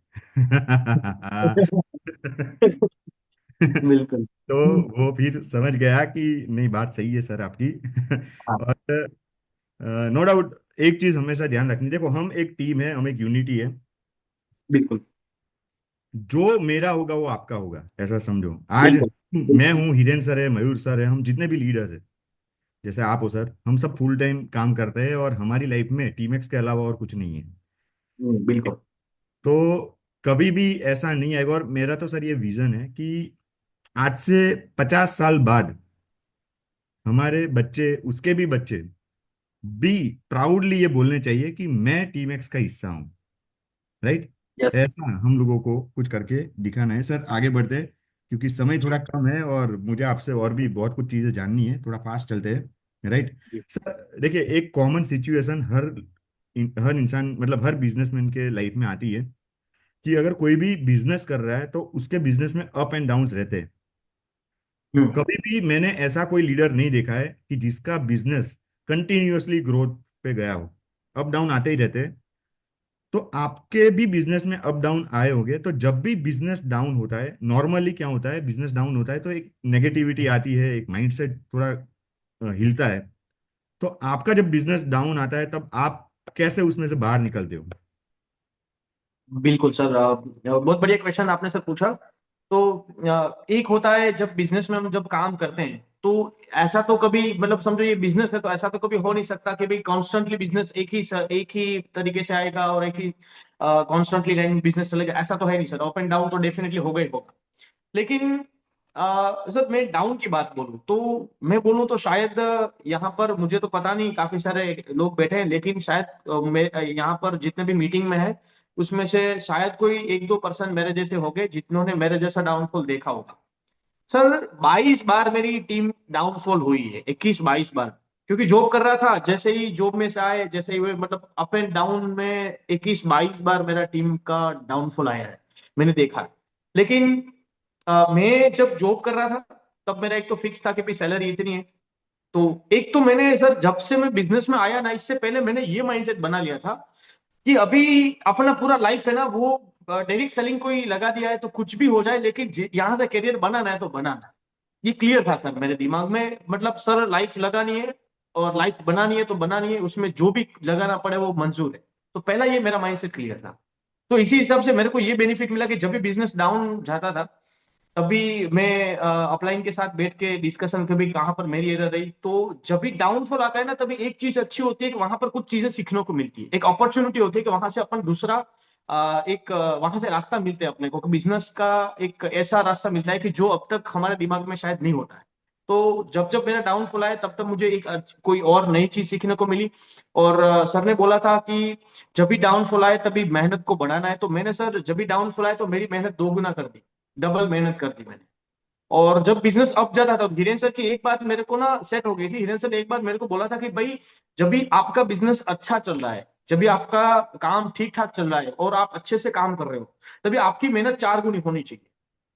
बिल्कुल। तो वो फिर समझ गया कि नहीं बात सही है सर आपकी। हाँ। और नो डाउट एक चीज हमेशा ध्यान रखनी, देखो हम एक टीम है, हम एक यूनिटी है। बिल्कुल। जो मेरा होगा वो आपका होगा, ऐसा समझो। आज बिल्कुल। मैं हूँ, हिरेन सर है, मयूर सर है, हम जितने भी लीडर्स हैं, जैसे आप हो सर, हम सब फुल टाइम काम करते हैं और हमारी लाइफ में टीमेक्स के अलावा और कुछ नहीं है। बिल्कुल। तो कभी भी ऐसा नहीं आएगा। और मेरा तो सर ये विजन है कि आज से 50 साल बाद हमारे बच्चे, उसके भी बच्चे भी प्राउडली ये बोलने चाहिए कि मैं टीमेक्स का हिस्सा हूँ, राइट। यस। ऐसा हम लोगों को कुछ करके दिखाना है सर। आगे बढ़ते हैं क्योंकि समय थोड़ा कम है और मुझे आपसे और भी बहुत कुछ चीजें जाननी है, थोड़ा फास्ट चलते हैं, राइट। सर देखिए एक कॉमन सिचुएशन हर इंसान मतलब हर बिजनेसमैन के लाइफ में आती है कि अगर कोई भी बिजनेस कर रहा है तो उसके बिजनेस में अप एंड डाउन्स रहते हैं। हम्म। कभी भी मैंने ऐसा कोई लीडर नहीं देखा है कि जिसका बिजनेस कंटिन्यूअसली ग्रोथ पे गया हो। अप डाउन आते ही रहते हैं। तो आपके भी बिजनेस में अप डाउन आए होंगे, तो जब भी बिजनेस डाउन होता है, नॉर्मली क्या होता है, बिजनेस डाउन होता है तो एक नेगेटिविटी आती है, एक माइंडसेट थोड़ा हिलता है। तो आपका जब बिजनेस डाउन आता है तब आप कैसे उसमें से बाहर निकलते हो? बिल्कुल सर, बहुत बढ़िया क्वेश्चन आपने सर पूछा। तो एक होता है जब बिजनेस में हम जब काम करते हैं, तो ऐसा तो कभी मतलब समझो ये बिजनेस है तो ऐसा तो कभी हो नहीं सकता कि भाई कॉन्स्टेंटली बिजनेस एक ही तरीके से आएगा और एक ही कॉन्स्टेंटली रनिंग बिजनेस चलेगा, ऐसा तो है नहीं सर। अप एंड डाउन तो डेफिनेटली होगा ही होगा। लेकिन सर मैं डाउन की बात बोलूं तो मैं बोलूं तो शायद यहाँ पर मुझे तो पता नहीं, काफी सारे लोग बैठे हैं, लेकिन शायद यहाँ पर जितने भी मीटिंग में है उसमें से शायद कोई एक दो पर्सन मेरे जैसे हो गए जिन्होंने मेरे जैसा डाउनफॉल देखा होगा। सर 22 बार मेरी टीम डाउनफॉल हुई है, 21 22 बार। क्योंकि जॉब कर रहा था, जैसे ही जॉब में से आए, जैसे ही हुए, मतलब अप एंड डाउन में 21 22 बार मेरा टीम का डाउनफॉल आया है, मैंने देखा है। लेकिन मैं जब जॉब कर रहा था तब मेरा एक तो फिक्स था कि भाई सैलरी इतनी है। तो एक तो मैंने सर जब से मैं बिजनेस में आया ना, इससे पहले मैंने ये माइंडसेट बना लिया था कि अभी अपना पूरा लाइफ है ना वो डायरेक्ट सेलिंग को ही लगा दिया है, तो कुछ भी हो जाए, लेकिन यहाँ से करियर बनाना है तो बनाना है। ये क्लियर था सर मेरे दिमाग में, मतलब सर लाइफ लगानी है और लाइफ बनानी है तो बनानी है, उसमें जो भी लगाना पड़े वो मंजूर है। तो पहला ये मेरा माइंडसेट क्लियर था। तो इसी हिसाब से मेरे को ये बेनिफिट मिला कि जब भी बिजनेस डाउन जाता था तभी मैं अपलाइन के साथ बैठ के डिस्कशन कभी कहाँ पर मेरी एरर रही। तो जब भी डाउनफॉल आता है ना, तभी एक चीज अच्छी होती है कि वहां पर कुछ चीजें सीखने को मिलती है, एक अपॉर्चुनिटी होती है कि वहां से अपन दूसरा वहां से रास्ता मिलते हैं अपने को, बिजनेस का एक ऐसा रास्ता मिलता है कि जो अब तक हमारे दिमाग में शायद नहीं होता है। तो जब जब मेरा डाउनफॉल आया तब तब मुझे एक कोई और नई चीज सीखने को मिली। और सर ने बोला था कि जब भी डाउनफॉल आए तभी मेहनत को बढ़ाना है, तो मैंने सर जब भी डाउनफॉल आए तो मेरी मेहनत दोगुना कर दी, डबल मेहनत कर दी मैंने। और जब बिजनेस अप जाता था तो धीरेन सर की एक बात मेरे को ना सेट हो गई थी। धीरेन सर ने एक बार मेरे को बोला था कि भाई जब भी आपका बिजनेस अच्छा चल रहा है जब भी आपका काम ठीक ठाक चल रहा है और आप अच्छे से काम कर रहे हो, तभी आपकी मेहनत 4 गुनी होनी चाहिए।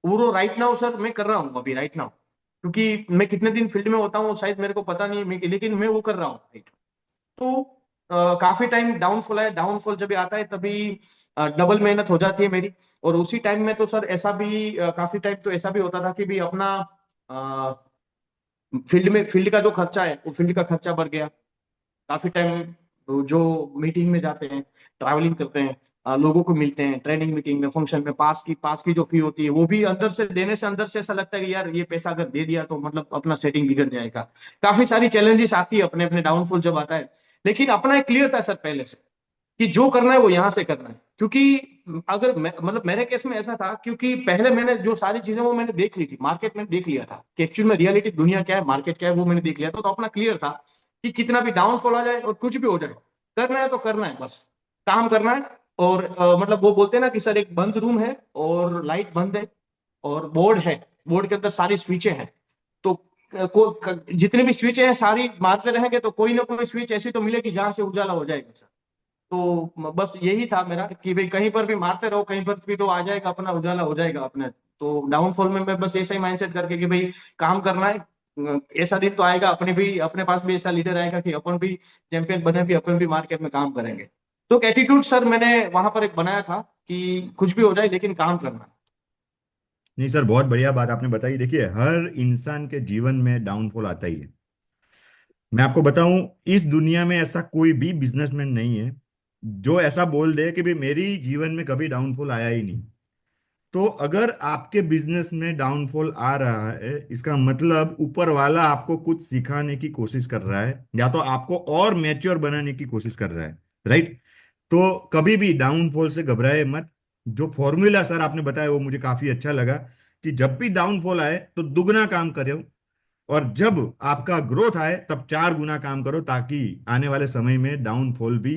वो राइट नाउ सर मैं कर रहा हूँ अभी राइट नाउ, क्योंकि मैं कितने दिन फील्ड में होता हूँ शायद मेरे को पता नहीं है, लेकिन मैं वो कर रहा हूँ right। तो काफी टाइम डाउनफॉल है, डाउनफॉल जब भी आता है तभी डबल मेहनत हो जाती है मेरी। और उसी टाइम में तो सर ऐसा भी काफी टाइम तो ऐसा भी होता था कि भी अपना फील्ड का जो खर्चा है वो फील्ड का खर्चा बढ़ गया काफी टाइम। जो मीटिंग में जाते हैं, ट्रैवलिंग करते हैं, लोगों को मिलते हैं, ट्रेनिंग मीटिंग में, फंक्शन में, पास की जो फी होती है वो भी अंदर से देने से अंदर से ऐसा लगता है कि यार ये पैसा अगर दे दिया तो मतलब अपना सेटिंग बिगड़ जाएगा। काफी सारी चैलेंजेस आती है अपने अपने डाउनफॉल जब आता है। लेकिन अपना एक क्लियर था सर पहले से कि जो करना है वो यहाँ से करना है, क्योंकि अगर मतलब मेरे केस में ऐसा था क्योंकि पहले मैंने जो सारी चीजें वो मैंने देख ली थी, मार्केट में देख लिया था कि एक्चुअल में रियलिटी दुनिया क्या है, मार्केट क्या है, वो मैंने देख लिया था। तो अपना क्लियर था कि कितना भी डाउनफॉल आ जाए और कुछ भी हो जाए, करना है तो करना है, बस काम करना है। और मतलब वो बोलते हैं ना कि सर एक बंद रूम है और लाइट बंद है और बोर्ड है, बोर्ड के अंदर सारी स्विचें हैं। तो जितनी भी स्विचें हैं सारी मारते रहेंगे तो कोई ना कोई स्विच ऐसी तो मिलेगी जहां से उजाला हो जाएगा सर। तो बस यही था मेरा कि भाई कहीं पर भी मारते रहो, कहीं पर भी तो आ जाएगा, अपना उजाला हो जाएगा अपने। तो डाउनफॉल में मैं बस ऐसा ही माइंडसेट करके कि भाई काम करना है। ऐसा दिन तो आएगा अपने भी, अपने पास भी ऐसा लीडर आएगा कि अपन भी चैंपियन बने, भी अपन भी मार्केट में काम करेंगे। तो एटीट्यूड सर मैंने वहां पर एक बनाया था कि कुछ भी हो जाए लेकिन काम करना। नहीं सर, बहुत बढ़िया बात आपने बताई। देखिए, हर इंसान के जीवन में डाउनफॉल आता ही है। मैं आपको बताऊं, इस दुनिया में ऐसा कोई भी बिजनेसमैन नहीं है जो ऐसा बोल दे कि भाई मेरी जीवन में कभी डाउनफॉल आया ही नहीं। तो अगर आपके बिजनेस में डाउनफॉल आ रहा है, इसका मतलब ऊपर वाला आपको कुछ सिखाने की कोशिश कर रहा है, या तो आपको और मैच्योर बनाने की कोशिश कर रहा है। राइट। तो कभी भी डाउनफॉल से घबराए मत। जो फॉर्मूला सर आपने बताया वो मुझे काफी अच्छा लगा, कि जब भी डाउनफॉल आए तो दुगना काम करो, और जब आपका ग्रोथ आए तब 4 गुना काम करो, ताकि आने वाले समय में डाउनफॉल भी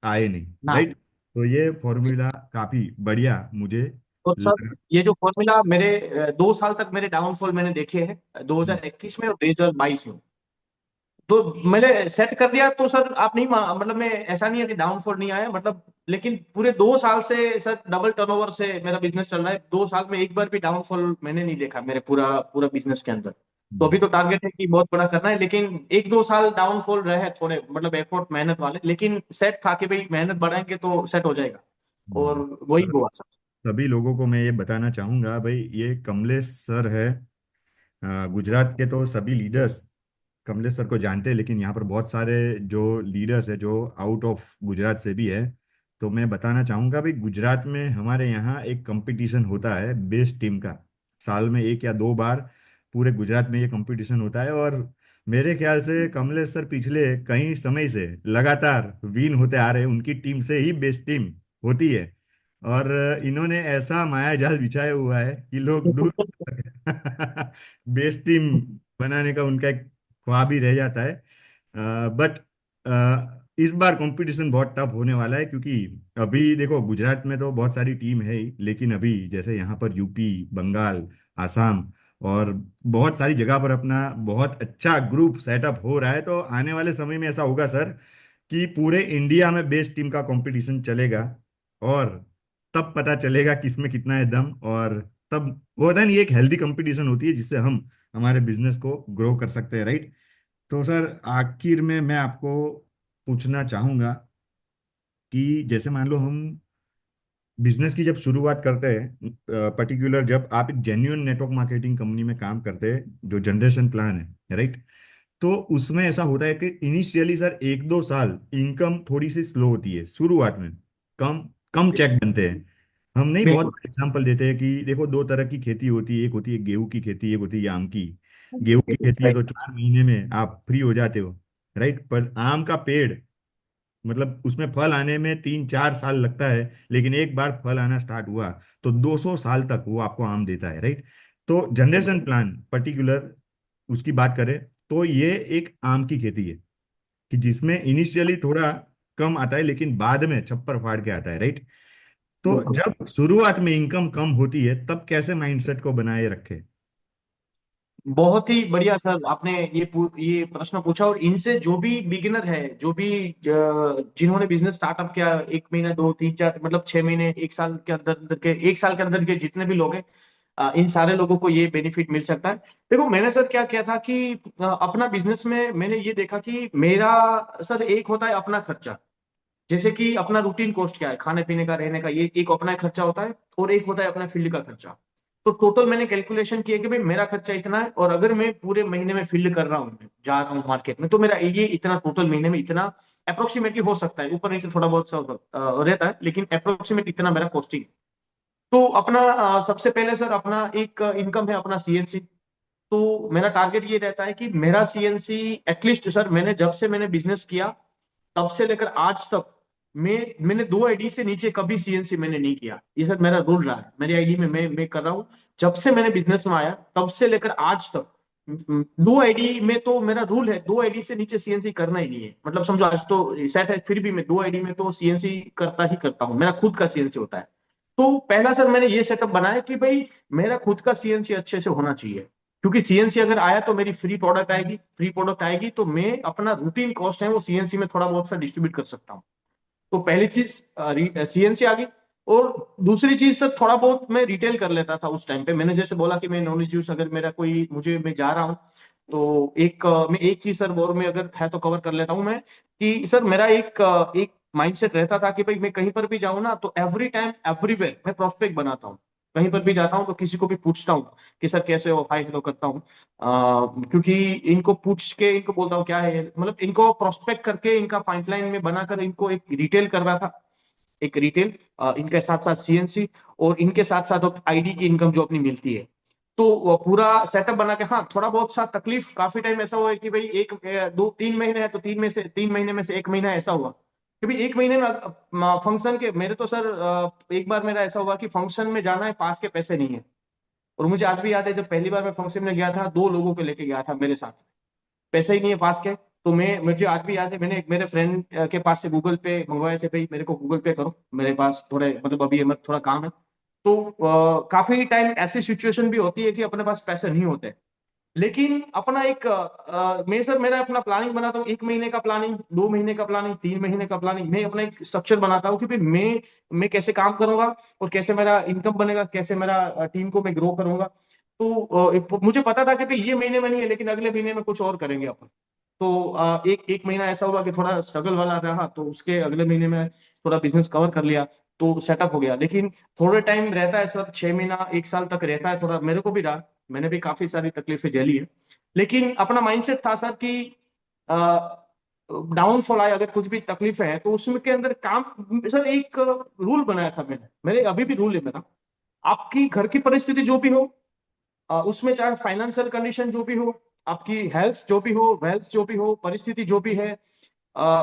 आए नहीं। ना। राइट। तो ये फॉर्मूला काफी बढ़िया मुझे तो सर लगा। ये जो फॉर्मूला मेरे 2 साल तक मेरे डाउनफॉल मैंने देखे हैं, हम्म। 2021 में और 2022 में। तो मैंने सेट कर दिया तो सर आप नहीं मतलब मैं ऐसा नहीं है कि डाउनफॉल नहीं आया मतलब, लेकिन पूरे 2 साल से सर डबल टर्नओवर से मेरा बिजनेस चल रहा है। 2 साल में एक बार भी डाउनफॉल मैंने नहीं देखा मेरे पूरा पूरा बिजनेस के अंदर। तो अभी तो टारगेट है कि बहुत बड़ा करना है, लेकिन 1-2 साल डाउनफॉल रहे थोड़े मतलब एफर्ट मेहनत वाले, लेकिन सेट था कि भाई मेहनत बढ़ाएंगे तो सेट हो जाएगा। और वही सर, हुआ सर। सभी लोगों को मैं ये बताना चाहूंगा भाई, ये कमलेश सर है। गुजरात के तो सभी लीडर्स कमलेश सर को जानते हैं, लेकिन यहाँ पर बहुत सारे जो लीडर्स है जो आउट ऑफ गुजरात से भी है। तो मैं बताना चाहूंगा भाई, गुजरात में हमारे यहाँ एक कंपटीशन होता है बेस्ट टीम का। साल में 1 या 2 बार पूरे गुजरात में ये कंपटीशन होता है, और मेरे ख्याल से कमलेश सर पिछले कई समय से लगातार विन होते आ रहे हैं। उनकी टीम से ही बेस्ट टीम होती है। और इन्होंने ऐसा माया जाल बिछाया हुआ है कि लोग दूर बेस्ट टीम बनाने का उनका एक ख्वाब ही रह जाता है। बट इस बार कंपटीशन बहुत टफ होने वाला है, क्योंकि अभी देखो गुजरात में तो बहुत सारी टीम है ही, लेकिन अभी जैसे यहाँ पर यूपी, बंगाल, आसाम और बहुत सारी जगह पर अपना बहुत अच्छा ग्रुप सेटअप हो रहा है। तो आने वाले समय में ऐसा होगा सर कि पूरे इंडिया में बेस्ट टीम का कंपटीशन चलेगा, और तब पता चलेगा किसमें कितना है दम। और तब वो होता है नहीं, एक हेल्दी कंपटीशन होती है जिससे हम हमारे बिजनेस को ग्रो कर सकते हैं। राइट। तो सर आखिर में मैं आपको पूछना चाहूंगा कि जैसे मान लो हम बिजनेस की जब शुरुआत करते हैं, पर्टिकुलर जब आप एक जेन्युइन नेटवर्क मार्केटिंग कंपनी में काम करते हैं जो जनरेशन प्लान है, राइट। तो उसमें ऐसा होता है कि इनिशियली सर 1-2 साल इनकम थोड़ी सी स्लो होती है शुरुआत में। कम कम चेक बनते हैं। हम नहीं, बहुत बिल्कुल एग्जांपल देते हैं कि देखो 2 तरह की खेती होती है, एक होती है गेहूं की खेती, एक होती है आम की। गेहूं की खेती है तो 4 महीने में आप फ्री हो जाते हो। राइट। पर आम का पेड़, मतलब उसमें फल आने में 3-4 साल लगता है, लेकिन एक बार फल आना स्टार्ट हुआ तो 200 साल तक वो आपको आम देता है। राइट। तो जनरेशन प्लान पर्टिकुलर उसकी बात करें तो ये एक आम की खेती है, कि जिसमें इनिशियली थोड़ा कम आता है लेकिन बाद में छप्पर फाड़ के आता है। राइट। तो बिल्कुल। जब शुरुआत में इनकम कम होती है तब कैसे माइंडसेट को बनाए रखे? बहुत ही बढ़िया सर, आपने ये प्रश्न पूछा। और इनसे जो भी बिगिनर है, जो भी जिन्होंने बिजनेस स्टार्टअप किया, 1 महीना, 2, 3, 4, मतलब 6 महीने, 1 साल के अंदर अंदर के, 1 साल के अंदर के जितने भी लोग हैं, इन सारे लोगों को ये बेनिफिट मिल सकता है। देखो मैंने सर क्या किया था कि अपना बिजनेस में मैंने ये देखा कि मेरा, सर एक होता है अपना खर्चा, जैसे कि अपना रूटीन कॉस्ट क्या है, खाने पीने का, रहने का, ये एक अपना खर्चा होता है, और एक होता है अपना फील्ड का खर्चा। तो टोटल मैंने कैलकुलेशन किया कि भाई मेरा खर्चा इतना है, और अगर मैं पूरे महीने में फील्ड कर रहा हूँ, जा रहा हूँ मार्केट में, तो मेरा ये इतना टोटल महीने में इतना अप्रोक्सीमेटली हो सकता है, ऊपर नीचे थोड़ा बहुत सब रहता है, लेकिन अप्रोक्सीमेट इतना मेरा कॉस्टिंग। तो अपना सबसे पहले सर अपना एक इनकम है अपना सीएनसी। तो मेरा टारगेट ये रहता है कि मेरा सीएनसी एटलीस्ट, सर मैंने जब से मैंने बिजनेस किया तब से लेकर आज तक, मैंने 2 आईडी से नीचे कभी सीएनसी मैंने नहीं किया। ये सर मेरा रूल रहा है, मेरी आईडी में मैं कर रहा हूँ जब से मैंने बिजनेस में आया तब से लेकर आज तक। 2 आईडी में तो मेरा रूल है, 2 आईडी से नीचे सीएनसी करना ही नहीं है। मतलब समझो आज तो सेट है, फिर भी मैं 2 आईडी में तो सीएनसी करता ही करता हूँ, मेरा खुद का सीएनसी होता है। तो पहला सर मैंने ये सेटअप बनाया कि भाई मेरा खुद का सीएनसी अच्छे से होना चाहिए, क्योंकि सीएनसी अगर आया तो मेरी फ्री प्रोडक्ट आएगी, फ्री प्रोडक्ट आएगी तो मैं अपना रूटीन कॉस्ट है वो सीएनसी में थोड़ा बहुत सा डिस्ट्रीब्यूट कर सकता हूँ। तो पहली चीज सीएनसी आ गई। और दूसरी चीज सर थोड़ा बहुत मैं रिटेल कर लेता था उस टाइम पे। मैंने जैसे बोला कि मैं नॉन जूस, अगर मेरा कोई मुझे, मैं जा रहा हूँ तो मैं एक चीज सर और मैं अगर है तो कवर कर लेता हूँ मैं, कि सर मेरा एक माइंडसेट रहता था कि भाई मैं कहीं पर भी जाऊँ ना तो एवरी टाइम एवरीवेयर मैं प्रोस्पेक्ट बनाता हूँ। कहीं पर भी जाता हूँ तो किसी को भी पूछता हूँ कि सर कैसे हो, हाय हेलो करता हूँ। क्योंकि इनको पूछ के इनको बोलता हूँ क्या है ये? मतलब इनको प्रोस्पेक्ट करके इनका पाइपलाइन में बनाकर इनको एक रिटेल कर रहा था, एक रिटेल, इनके साथ साथ सीएनसी, और इनके साथ साथ आईडी की इनकम जो अपनी मिलती है। तो वो पूरा सेटअप बना के, हाँ थोड़ा बहुत सा तकलीफ काफी टाइम ऐसा हुआ है कि भाई 2 3 महीने है तो 3 महीने में से 1 महीना ऐसा हुआ कि भाई 1 महीने में फंक्शन के मेरे तो सर, एक बार मेरा ऐसा हुआ कि फंक्शन में जाना है, पास के पैसे नहीं है। और मुझे आज भी याद है जब पहली बार मैं फंक्शन में गया था, 2 लोगों को लेके गया था मेरे साथ, पैसे ही नहीं है पास के। तो मुझे आज भी याद है, मैंने एक मेरे फ्रेंड के पास से गूगल पे मंगवाए थे, भाई मेरे को गूगल पे करो, मेरे पास थोड़े मतलब अभी मैं थोड़ा काम है। तो काफी टाइम ऐसी सिचुएशन भी होती है कि अपने पास पैसे नहीं होते, लेकिन अपना एक मैं सर मेरा अपना प्लानिंग बनाता हूँ, 1 महीने का प्लानिंग, 2 महीने का प्लानिंग, 3 महीने का प्लानिंग, मैं अपना एक स्ट्रक्चर बनाता हूँ कि भाई मैं कैसे काम करूंगा, और कैसे मेरा इनकम बनेगा, कैसे मेरा टीम को मैं ग्रो करूंगा। तो मुझे पता था कि भाई ये महीने में नहीं है, लेकिन अगले महीने में कुछ और करेंगे अपन। तो एक एक महीना ऐसा हुआ कि थोड़ा स्ट्रगल वाला रहा, तो उसके अगले महीने में थोड़ा बिजनेस कवर कर लिया, तो सेटअप हो गया। लेकिन थोड़े टाइम रहता है सर, 6 महीना 1 साल तक रहता है, थोड़ा मेरे को भी रहा, मैंने भी काफी सारी तकलीफें झेली है। लेकिन अपना माइंडसेट था सर कि डाउनफॉल आए, अगर कुछ भी तकलीफें हैं तो उसमें के अंदर काम, सर एक रूल बनाया था मैंने, मेरे अभी भी रूल है मेरा, आपकी घर की परिस्थिति जो भी हो, उसमें चाहे फाइनेंशियल कंडीशन जो भी हो, आपकी हेल्थ जो भी हो, वेल्थ जो भी हो, परिस्थिति जो भी है।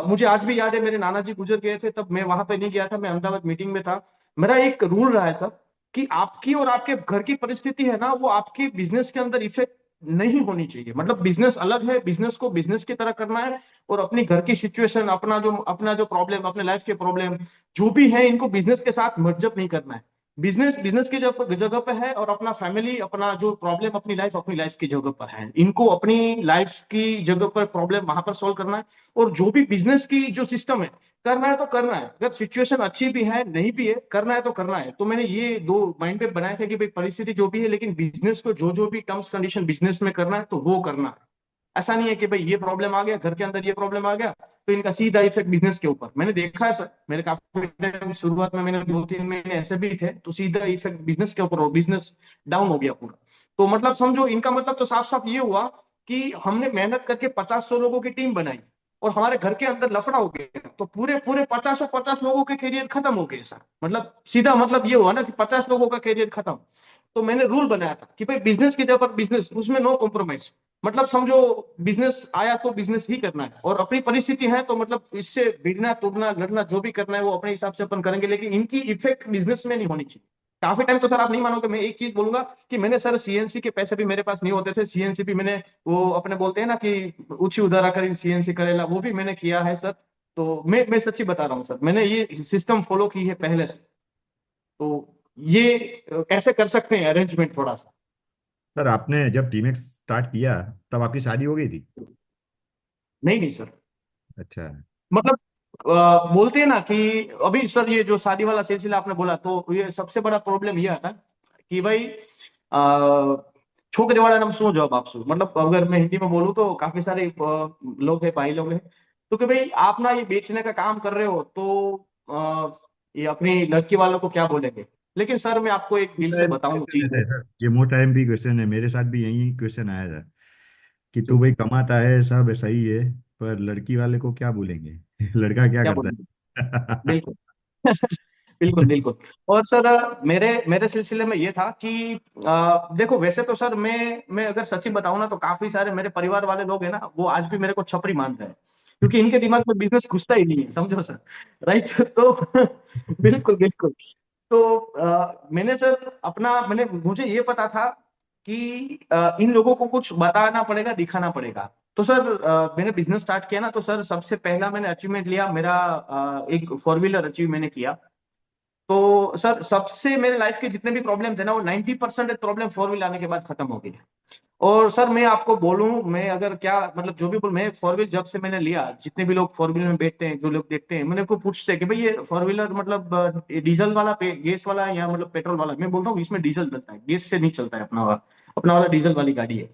मुझे आज भी याद है मेरे नाना जी गुजर गए थे, तब मैं वहां पे नहीं गया था, मैं अहमदाबाद मीटिंग में था। मेरा एक रूल रहा है सर कि आपकी और आपके घर की परिस्थिति है ना, वो आपके बिजनेस के अंदर इफेक्ट नहीं होनी चाहिए। मतलब बिजनेस अलग है, बिजनेस को बिजनेस की तरह करना है, और अपनी घर की सिचुएशन, अपना जो प्रॉब्लम, अपने लाइफ के प्रॉब्लम जो भी है, इनको बिजनेस के साथ मर्जअप नहीं करना है। बिजनेस बिजनेस की जगह पे है, और अपना फैमिली, अपना जो प्रॉब्लम, अपनी लाइफ की जगह पर है, इनको अपनी लाइफ की जगह पर प्रॉब्लम वहां पर सॉल्व करना है। और जो भी बिजनेस की जो सिस्टम है, करना है तो करना है, अगर सिचुएशन अच्छी भी है नहीं भी है, करना है तो करना है। तो मैंने ये दो माइंड पे बनाए थे कि भाई परिस्थिति जो भी है, लेकिन बिजनेस को जो जो भी टर्म्स कंडीशन बिजनेस में करना है तो वो करना है। ऐसा नहीं है कि भाई ये प्रॉब्लम आ गया घर के अंदर, ये प्रॉब्लम आ गया तो इनका सीधा इफेक्ट बिजनेस के ऊपर। मैंने देखा है सर, मेरे काफी time शुरुआत में मैंने 2 3 महीने ऐसे भी थे, तो सीधा इफेक्ट बिजनेस के ऊपर, और बिजनेस डाउन हो गया पूरा। तो मतलब समझो, इनका मतलब तो साफ साफ ये हुआ कि हमने मेहनत करके 50 100 लोगों की टीम बनाई, और हमारे घर के अंदर लफड़ा हो गया, तो पूरे पूरे 50 50 लोगों के करियर खत्म हो गए सर। मतलब सीधा मतलब ये हुआ ना कि 50 लोगों का करियर खत्म। तो मैंने रूल बनाया था कि भाई बिजनेस की जगह पर बिजनेस, उसमें नो कॉम्प्रोमाइज। मतलब समझो, बिजनेस आया तो बिजनेस ही करना है, और अपनी परिस्थिति है तो मतलब इससे भिड़ना तोड़ना लड़ना जो भी करना है वो अपने हिसाब से अपन करेंगे, लेकिन इनकी इफेक्ट बिजनेस में नहीं होनी चाहिए। काफी टाइम तो सर आप नहीं मानोगे, मैं एक चीज बोलूंगा कि मैंने सर सीएनसी के पैसे भी मेरे पास नहीं होते थे, सीएनसी भी मैंने, वो अपने बोलते हैं ना कि ऊंची उदारा कर सीएनसी करेला, वो भी मैंने किया है सर। तो मैं सच्ची बता रहा हूँ सर, मैंने ये सिस्टम फॉलो की है पहले से। तो ये कैसे कर सकते हैं अरेंजमेंट थोड़ा सा। सर आपने जब टीमेक्स स्टार्ट किया तब आपकी शादी हो गई थी? नहीं नहीं सर। अच्छा। मतलब बोलते हैं ना कि अभी सर ये जो शादी वाला सिलसिला आपने बोला, तो ये सबसे बड़ा प्रॉब्लम ये आता कि भाई छोकरे वाला नाम सुनो जॉब आप सुनो, मतलब अगर मैं हिंदी में बोलूँ तो काफी सारे लोग हैं, भाई लोग हैं, तो कि भाई आप ना ये बेचने का काम कर रहे हो तो ये अपनी लड़की वालों को क्या बोलेंगे। लेकिन सर मैं आपको एक दिल से टाइम बताऊं क्वेश्चन चीज रहता है। है सर, ये मोस्ट टाइम भी क्वेश्चन है, मेरे साथ भी यही क्वेश्चन आया था कि तू जी, भाई कमाता है सब सही है, पर लड़की वाले को क्या बोलेंगे? लड़का क्या क्या करता बोलेंगे। है? बिल्कुल। बिल्कुल बिल्कुल। और सर मेरे मेरे सिलसिले में ये था कि देखो वैसे तो सर मैं अगर सच्ची बताऊं ना तो काफी सारे मेरे परिवार वाले लोग हैं ना, वो आज भी मेरे को छपरी मान रहे हैं, क्योंकि इनके दिमाग में बिजनेस घुसता ही नहीं है, समझो सर। राइट। तो बिल्कुल बिल्कुल। तो मैंने सर अपना मैंने मुझे ये पता था कि इन लोगों को कुछ बताना पड़ेगा, दिखाना पड़ेगा। तो सर मैंने बिजनेस स्टार्ट किया ना, तो सर सबसे पहला मैंने अचीवमेंट लिया, मेरा एक फोर व्हीलर अचीव मैंने किया। तो सर सबसे मेरे लाइफ के जितने भी प्रॉब्लम थे ना, वो 90% प्रॉब्लम फोर व्हील आने के बाद खत्म हो गई। और सर मैं आपको बोलूं, मैं अगर क्या मतलब जो भी बोल, मैं फोर व्हील जब से मैंने लिया, जितने भी लोग फोर व्हीलर में बैठते हैं, जो लोग देखते हैं, मैंने को पूछते हैं कि भाई ये फोर व्हीलर मतलब डीजल वाला गैस वाला है या मतलब पेट्रोल वाला। मैं बोलता हूँ इसमें डीजल चलता है, गैस से नहीं चलता है, अपना वाला डीजल वाली गाड़ी है।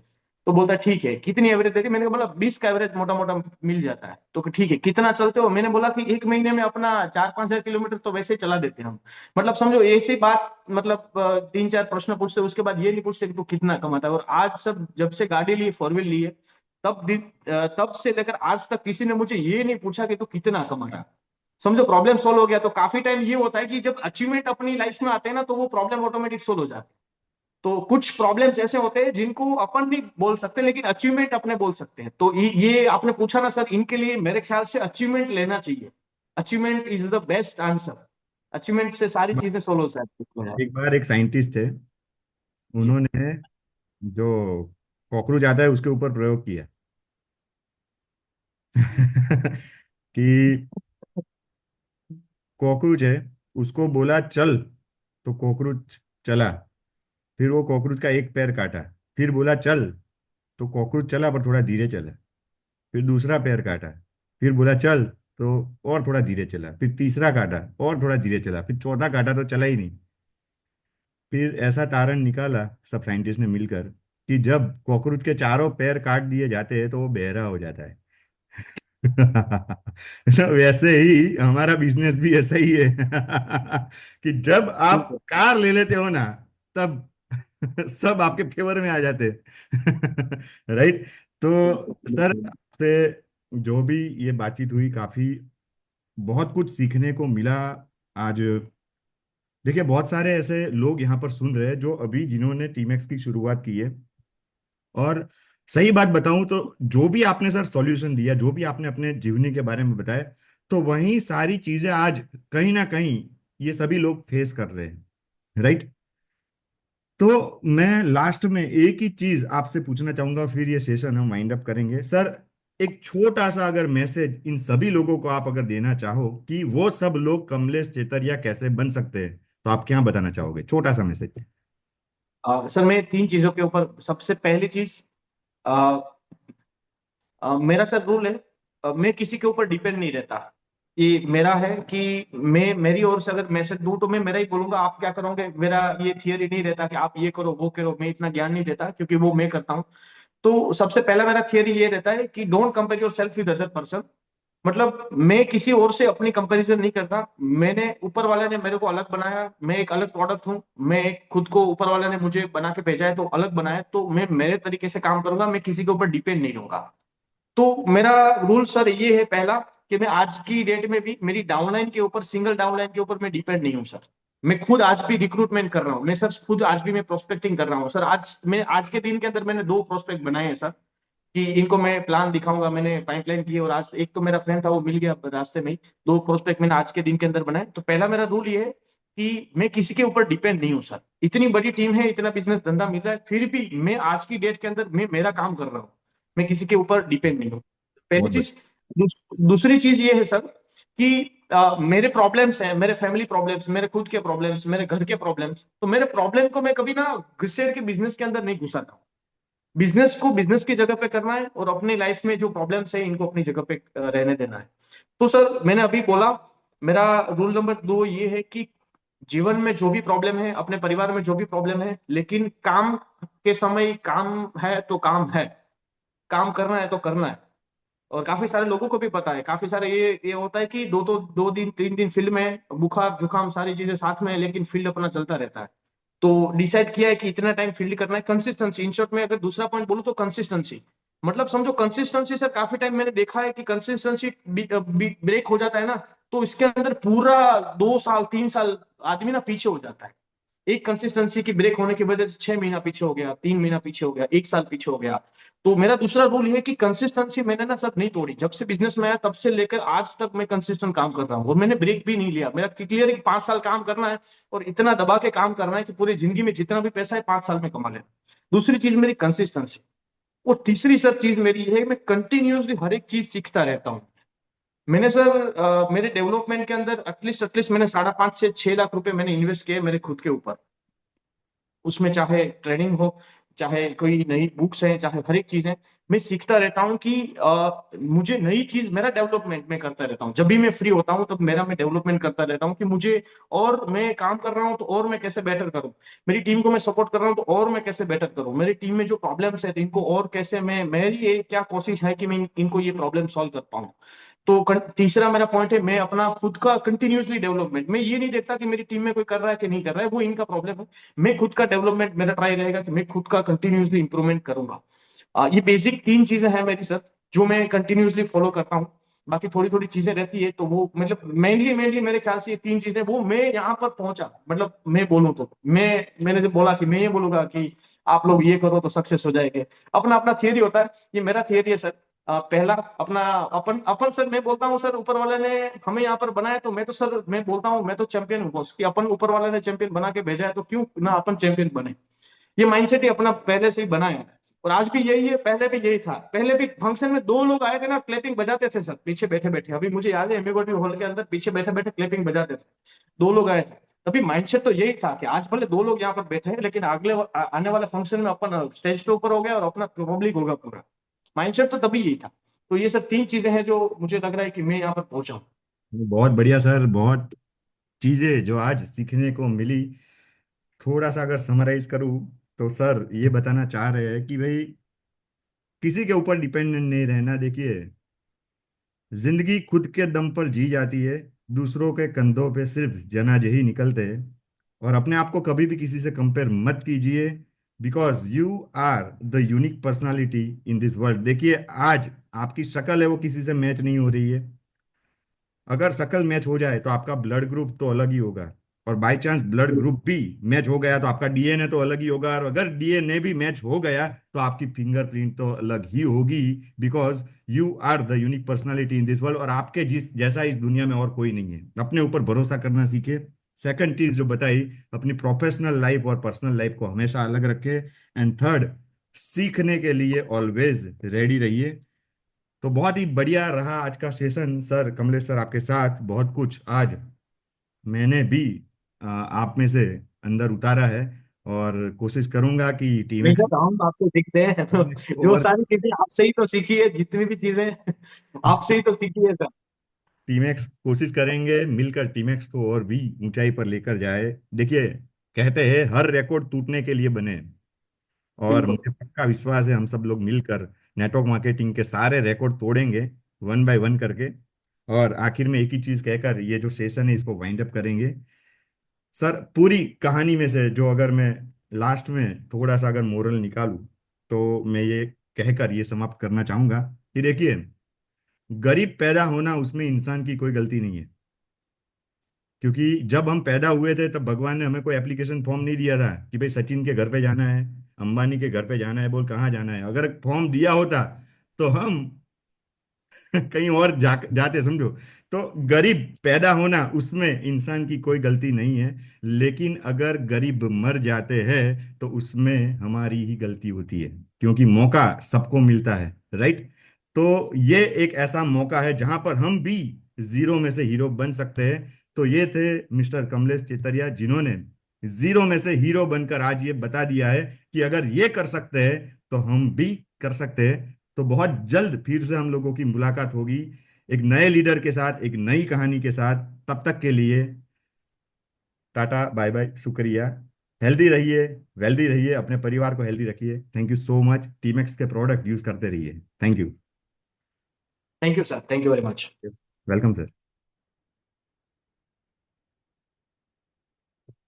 तो बोलता है ठीक है, कितनी एवरेज देती है? मैंने कहा मतलब 20 का एवरेज मोटा मोटा मिल जाता है। तो ठीक है, कितना चलते हो? मैंने बोला कि एक महीने में अपना 4-5 हजार किलोमीटर तो वैसे ही चला देते हैं हम। मतलब समझो ऐसी बात, मतलब 3-4 प्रश्न पूछते, उसके बाद ये नहीं पूछते कि तू कितना कमाता है। और आज सब जब से गाड़ी ली, फोर व्हील ली है, तब से लेकर आज तक किसी ने मुझे ये नहीं पूछा कि तू कितना कमा रहा है। समझो प्रॉब्लम सोल्व हो गया। तो काफी टाइम ये होता है कि जब अचीवमेंट अपनी लाइफ में आते हैं ना, तो वो प्रॉब्लम ऑटोमेटिक सोल्व हो जाती है। तो कुछ प्रॉब्लम्स ऐसे होते हैं जिनको अपन नहीं बोल सकते, लेकिन अचीवमेंट अपने बोल सकते हैं। तो ये आपने पूछा ना सर, इनके लिए मेरे ख्याल से अचीवमेंट लेना चाहिए। Achievement is the best answer. Achievement से सारी चीजें सोल्व हो जाती हैं। एक बार एक साइंटिस्ट थे, जी। उन्होंने जो कॉकरोच आता है उसके ऊपर प्रयोग किया। कि कॉकरोच है, उसको बोला चल, तो कॉकरोच चला। फिर वो कॉकरोच का एक पैर काटा, फिर बोला चल, तो कॉकरोच चला पर थोड़ा धीरे चला। फिर दूसरा पैर काटा, फिर बोला चल, तो और थोड़ा धीरे चला। फिर तीसरा काटा और थोड़ा धीरे चला। फिर चौथा काटा तो चला ही नहीं। फिर ऐसा तारण निकाला सब साइंटिस्ट ने मिलकर कि जब कॉकरोच के चारों पैर काट दिए जाते हैं तो वो बहरा हो जाता है। तो वैसे ही हमारा बिजनेस भी ऐसा ही है। कि जब आप बिल्कुल कार ले लेते हो ना, तब सब आपके फेवर में आ जाते हैं। राइट। तो सर बिल्कुल। आपसे जो भी ये बातचीत हुई, काफी बहुत कुछ सीखने को मिला आज। देखिए बहुत सारे ऐसे लोग यहाँ पर सुन रहे हैं जो अभी जिन्होंने टीमेक्स की शुरुआत की है। और सही बात बताऊं तो जो भी आपने सर सॉल्यूशन दिया, जो भी आपने अपने जीवनी के बारे में बताया, तो वही सारी चीजें आज कहीं ना कहीं ये सभी लोग फेस कर रहे हैं। राइट। तो मैं लास्ट में एक ही चीज आपसे पूछना चाहूंगा, फिर ये सेशन हम वाइंड अप करेंगे सर। एक छोटा सा अगर मैसेज इन सभी लोगों को आप अगर देना चाहो कि वो सब लोग कमलेश चेतरिया कैसे बन सकते हैं, तो आप क्या बताना चाहोगे? छोटा सा मैसेज। सर मैं तीन चीजों के ऊपर, सबसे पहली चीज, मेरा सर रूल है, मैं किसी के ऊपर डिपेंड नहीं रहता। ये मेरा है कि मैं मेरी ओर से अगर मैसेज दूं तो मैं मेरा ही बोलूंगा, आप क्या करोगे। मेरा ये थियरी नहीं रहता कि आप ये करो वो करो, मैं इतना ज्ञान नहीं देता क्योंकि वो मैं करता हूँ। तो सबसे पहला मेरा थियरी ये रहता है कि don't compare your self with other person. मतलब मैं किसी और से अपनी कंपैरिजन नहीं करता। मैंने, ऊपर वाले ने मेरे को अलग बनाया, मैं एक अलग प्रोडक्ट हूँ। मैं एक खुद को, ऊपर वाले ने मुझे बना के भेजा है तो अलग बनाया, तो मैं मेरे तरीके से काम करूंगा, मैं किसी के ऊपर डिपेंड नहीं रहूंगा। तो मेरा रूल सर ये है पहला, कि मैं आज की डेट में भी मेरी डाउनलाइन के ऊपर, सिंगल डाउनलाइन के ऊपर मैं डिपेंड नहीं हूँ सर। मैं खुद आज भी रिक्रूटमेंट कर रहा हूँ, मैं सर खुद आज भी मैं प्रोस्पेक्टिंग कर रहा हूँ सर। आज के दिन के अंदर मैंने 2 प्रोस्पेक्ट बनाए हैं सर, कि इनको मैं प्लान दिखाऊंगा। मैंने पाइपलाइन की, और आज एक तो मेरा फ्रेंड था वो मिल गया रास्ते में ही। 2 प्रोस्पेक्ट मैंने आज के दिन के अंदर बनाए। तो पहला मेरा रूल ये है कि मैं किसी के ऊपर डिपेंड नहीं हूँ सर। इतनी बड़ी टीम है, इतना बिजनेस धंधा मिल रहा है, फिर भी मैं आज की डेट के अंदर मैं मेरा काम कर रहा हूँ, मैं किसी के ऊपर डिपेंड नहीं हूँ। पहली बहुत चीज। बढ़िया। दूसरी चीज ये है सर कि मेरे प्रॉब्लम्स हैं, मेरे फैमिली प्रॉब्लम्स, मेरे खुद के प्रॉब्लम्स, मेरे घर के प्रॉब्लम्स, तो मेरे प्रॉब्लम को मैं कभी ना घुसेड़ के बिजनेस के अंदर नहीं घुसाता। बिजनेस को बिजनेस की जगह पे करना है, और अपनी लाइफ में जो प्रॉब्लम्स है इनको अपनी जगह पे रहने देना है। तो सर मैंने अभी बोला, मेरा रूल नंबर 2 ये है कि जीवन में जो भी प्रॉब्लम है, अपने परिवार में जो भी प्रॉब्लम है, लेकिन काम के समय काम है तो काम है, काम करना है तो करना है। और काफी सारे लोगों को भी पता है, काफी सारे ये होता है कि 2 दिन 3 दिन फील्ड में, बुखार जुकाम सारी चीजें साथ में है, लेकिन फील्ड अपना चलता रहता है। तो डिसाइड किया है कि इतना टाइम फील्ड करना है, कंसिस्टेंसी। इन शॉर्ट में अगर दूसरा पॉइंट बोलूं तो कंसिस्टेंसी, मतलब समझो कंसिस्टेंसी। सर काफी टाइम मैंने देखा है कि कंसिस्टेंसी ब्रेक हो जाता है ना, तो इसके अंदर पूरा 2 साल 3 साल आदमी ना पीछे हो जाता है। एक कंसिस्टेंसी की ब्रेक होने की वजह से 6 महीना पीछे हो गया, 3 महीना पीछे हो गया, 1 साल पीछे हो गया। तो मेरा दूसरा रूल ये है कि कंसिस्टेंसी मैंने ना सब नहीं तोड़ी। जब से बिजनेस में आया तब से लेकर आज तक मैं कंसिस्टेंट काम कर रहा हूँ, और मैंने ब्रेक भी नहीं लिया। मेरा क्लियर है कि 5 साल काम करना है, और इतना दबा के काम करना है कि पूरी जिंदगी में जितना भी पैसा है 5 साल में कमा लेना। दूसरी चीज मेरी कंसिस्टेंसी। और तीसरी सब चीज मेरी ये है, मैं कंटिन्यूसली हर एक चीज सीखता रहता हूँ। मैंने सर मेरे डेवलपमेंट के अंदर एटलीस्ट मैंने 5.5 से 6 लाख रुपए मैंने इन्वेस्ट किए मेरे खुद के ऊपर। उसमें चाहे ट्रेनिंग हो, चाहे कोई नई बुक्स हैं, चाहे हर एक चीज है, मैं सीखता रहता हूँ कि मुझे नई चीज, मेरा डेवलपमेंट मैं करता रहता हूँ। जब भी मैं फ्री होता हूँ तब मेरा मैं डेवलपमेंट करता रहता हूँ कि मुझे, और मैं काम कर रहा हूँ तो और मैं कैसे बेटर करूँ, मेरी टीम को मैं सपोर्ट कर रहा हूँ तो और मैं कैसे बेटर करूँ, मेरी टीम में जो प्रॉब्लम्स है तो इनको और कैसे मैं, मेरी ये क्या कोशिश है कि मैं इनको ये प्रॉब्लम सॉल्व कर पाऊँ। तो तीसरा मेरा पॉइंट है, मैं अपना खुद का कंटिन्यूसली डेवलपमेंट, मैं ये नहीं देखता कि मेरी टीम में कोई कर रहा है कि नहीं कर रहा है, वो इनका प्रॉब्लम है। मैं खुद का डेवलपमेंट, मेरा ट्राई रहेगा कि मैं खुद का कंटिन्यूसली इंप्रूवमेंट करूंगा। ये बेसिक 3 चीजें हैं मेरी सर, जो मैं कंटिन्यूसली फॉलो करता हूँ। बाकी थोड़ी थोड़ी चीजें रहती है, तो वो मतलब मेनली मेनली मेरे ख्याल से ये 3 चीजें, वो मैं यहाँ पर पहुंचा, मतलब मैं बोलूँ तो मैंने जब बोला कि मैं ये बोलूंगा कि आप लोग ये करो तो सक्सेस हो जाएंगे। अपना अपना थियरी होता है, ये मेरा थियरी है सर। पहला अपना, अपन अपन सर, मैं बोलता हूँ सर, ऊपर वाले ने हमें यहाँ पर बनाया, तो मैं तो सर मैं बोलता हूँ मैं तो चैंपियन हूँ बॉस, कि अपन ऊपर वाले ने चैंपियन बना के भेजा है तो क्यों ना अपन चैंपियन बने। ये माइंडसेट ही अपना पहले से ही बना है। और आज भी यही है, पहले भी यही था। पहले भी फंक्शन में 2 लोग आए थे ना, क्लैपिंग बजाते थे सर पीछे बैठे बैठे, अभी मुझे याद है एमएगोटी हॉल के अंदर पीछे बैठे बैठे क्लैपिंग बजाते थे। 2 लोग आए थे, तभी माइंडसेट तो यही था कि आज भले 2 लोग यहाँ पर बैठे हैं, लेकिन अगले आने वाले फंक्शन में अपन स्टेज पे ऊपर हो गया और अपना पब्लिक होगा पूरा। माइंडसेट तो तभी यही था। तो ये सब 3 चीजें हैं जो मुझे लग रहा है कि मैं यहाँ पर पहुंचा हूँ। बहुत बढ़िया सर, बहुत चीजें जो आज सीखने को मिली। थोड़ा सा अगर समराइज करूँ तो सर ये बताना चाह रहे हैं कि भाई किसी के ऊपर डिपेंडेंट नहीं रहना। देखिए, जिंदगी खुद के दम पर जी जाती है, दूसरों के कंधों पे सिर्फ जनाजे ही निकलते हैं। और अपने आप को कभी भी किसी से कंपेयर मत कीजिए, because you are the unique personality in this world. देखिए, आज आपकी शक्ल है वो किसी से मैच नहीं हो रही है। अगर शक्ल मैच हो जाए तो आपका ब्लड ग्रुप तो अलग ही होगा, और बाय चांस ब्लड ग्रुप भी मैच हो गया तो आपका डीएनए तो अलग ही होगा, और अगर डीएनए भी मैच हो गया तो आपकी फिंगरप्रिंट तो अलग ही होगी। Because you are the unique personality in this world, और आपके जिस जैसा इस दुनिया में और कोई नहीं है। अपने ऊपर भरोसा करना सीखे। सेकंड चीज जो बताई, अपनी प्रोफेशनल लाइफ और पर्सनल लाइफ को हमेशा अलग रखे। एंड थर्ड, सीखने के लिए ऑलवेज रेडी रहिए। तो बहुत ही बढ़िया रहा आज का सेशन सर, कमलेश सर, आपके साथ बहुत कुछ आज मैंने भी आप में से अंदर उतारा है। और कोशिश करूंगा कि टीम एक्स हमेशा हम आपसे सीखते हैं तो जो और सारी चीजें आपसे ही तो सीखी है, जितनी भी चीजें आपसे ही तो सीखी है सर। टीम एक्स कोशिश करेंगे मिलकर टीम एक्स को और भी ऊंचाई पर लेकर जाए। देखिए, कहते हैं हर रिकॉर्ड टूटने के लिए बने, और बिल्कुल। मुझे पक्का विश्वास है हम सब लोग मिलकर नेटवर्क मार्केटिंग के सारे रिकॉर्ड तोड़ेंगे, वन बाय वन करके। और आखिर में एक ही चीज कहकर ये जो सेशन है इसको वाइंड अप करेंगे। सर, पूरी कहानी में से जो अगर मैं लास्ट में थोड़ा सा अगर मोरल निकालूं, तो मैं ये कहकर ये समाप्त करना चाहूंगा कि देखिए, गरीब पैदा होना उसमें इंसान की कोई गलती नहीं है। क्योंकि जब हम पैदा हुए थे तब भगवान ने हमें कोई एप्लीकेशन फॉर्म नहीं दिया था कि भाई सचिन के घर पे जाना है, अंबानी के घर पे जाना है, बोल कहाँ जाना है। अगर फॉर्म दिया होता तो हम कहीं और जाते, समझो। तो गरीब पैदा होना उसमें इंसान की कोई गलती नहीं है, लेकिन अगर गरीब मर जाते हैं तो उसमें हमारी ही गलती होती है, क्योंकि मौका सबको मिलता है, राइट। तो ये एक ऐसा मौका है जहां पर हम भी जीरो में से हीरो बन सकते हैं। तो ये थे मिस्टर कमलेश चितरिया, जिन्होंने जीरो में से हीरो बनकर आज ये बता दिया है कि अगर ये कर सकते हैं तो हम भी कर सकते हैं। तो बहुत जल्द फिर से हम लोगों की मुलाकात होगी एक नए लीडर के साथ, एक नई कहानी के साथ। तब तक के लिए टाटा बाय बाय, शुक्रिया। हेल्दी रहिए, वेल्दी रहिए, अपने परिवार को हेल्दी रखिए। Thank you so much. Timex के प्रोडक्ट यूज करते रहिए। Thank you. Thank you sir, thank you very much. Welcome sir.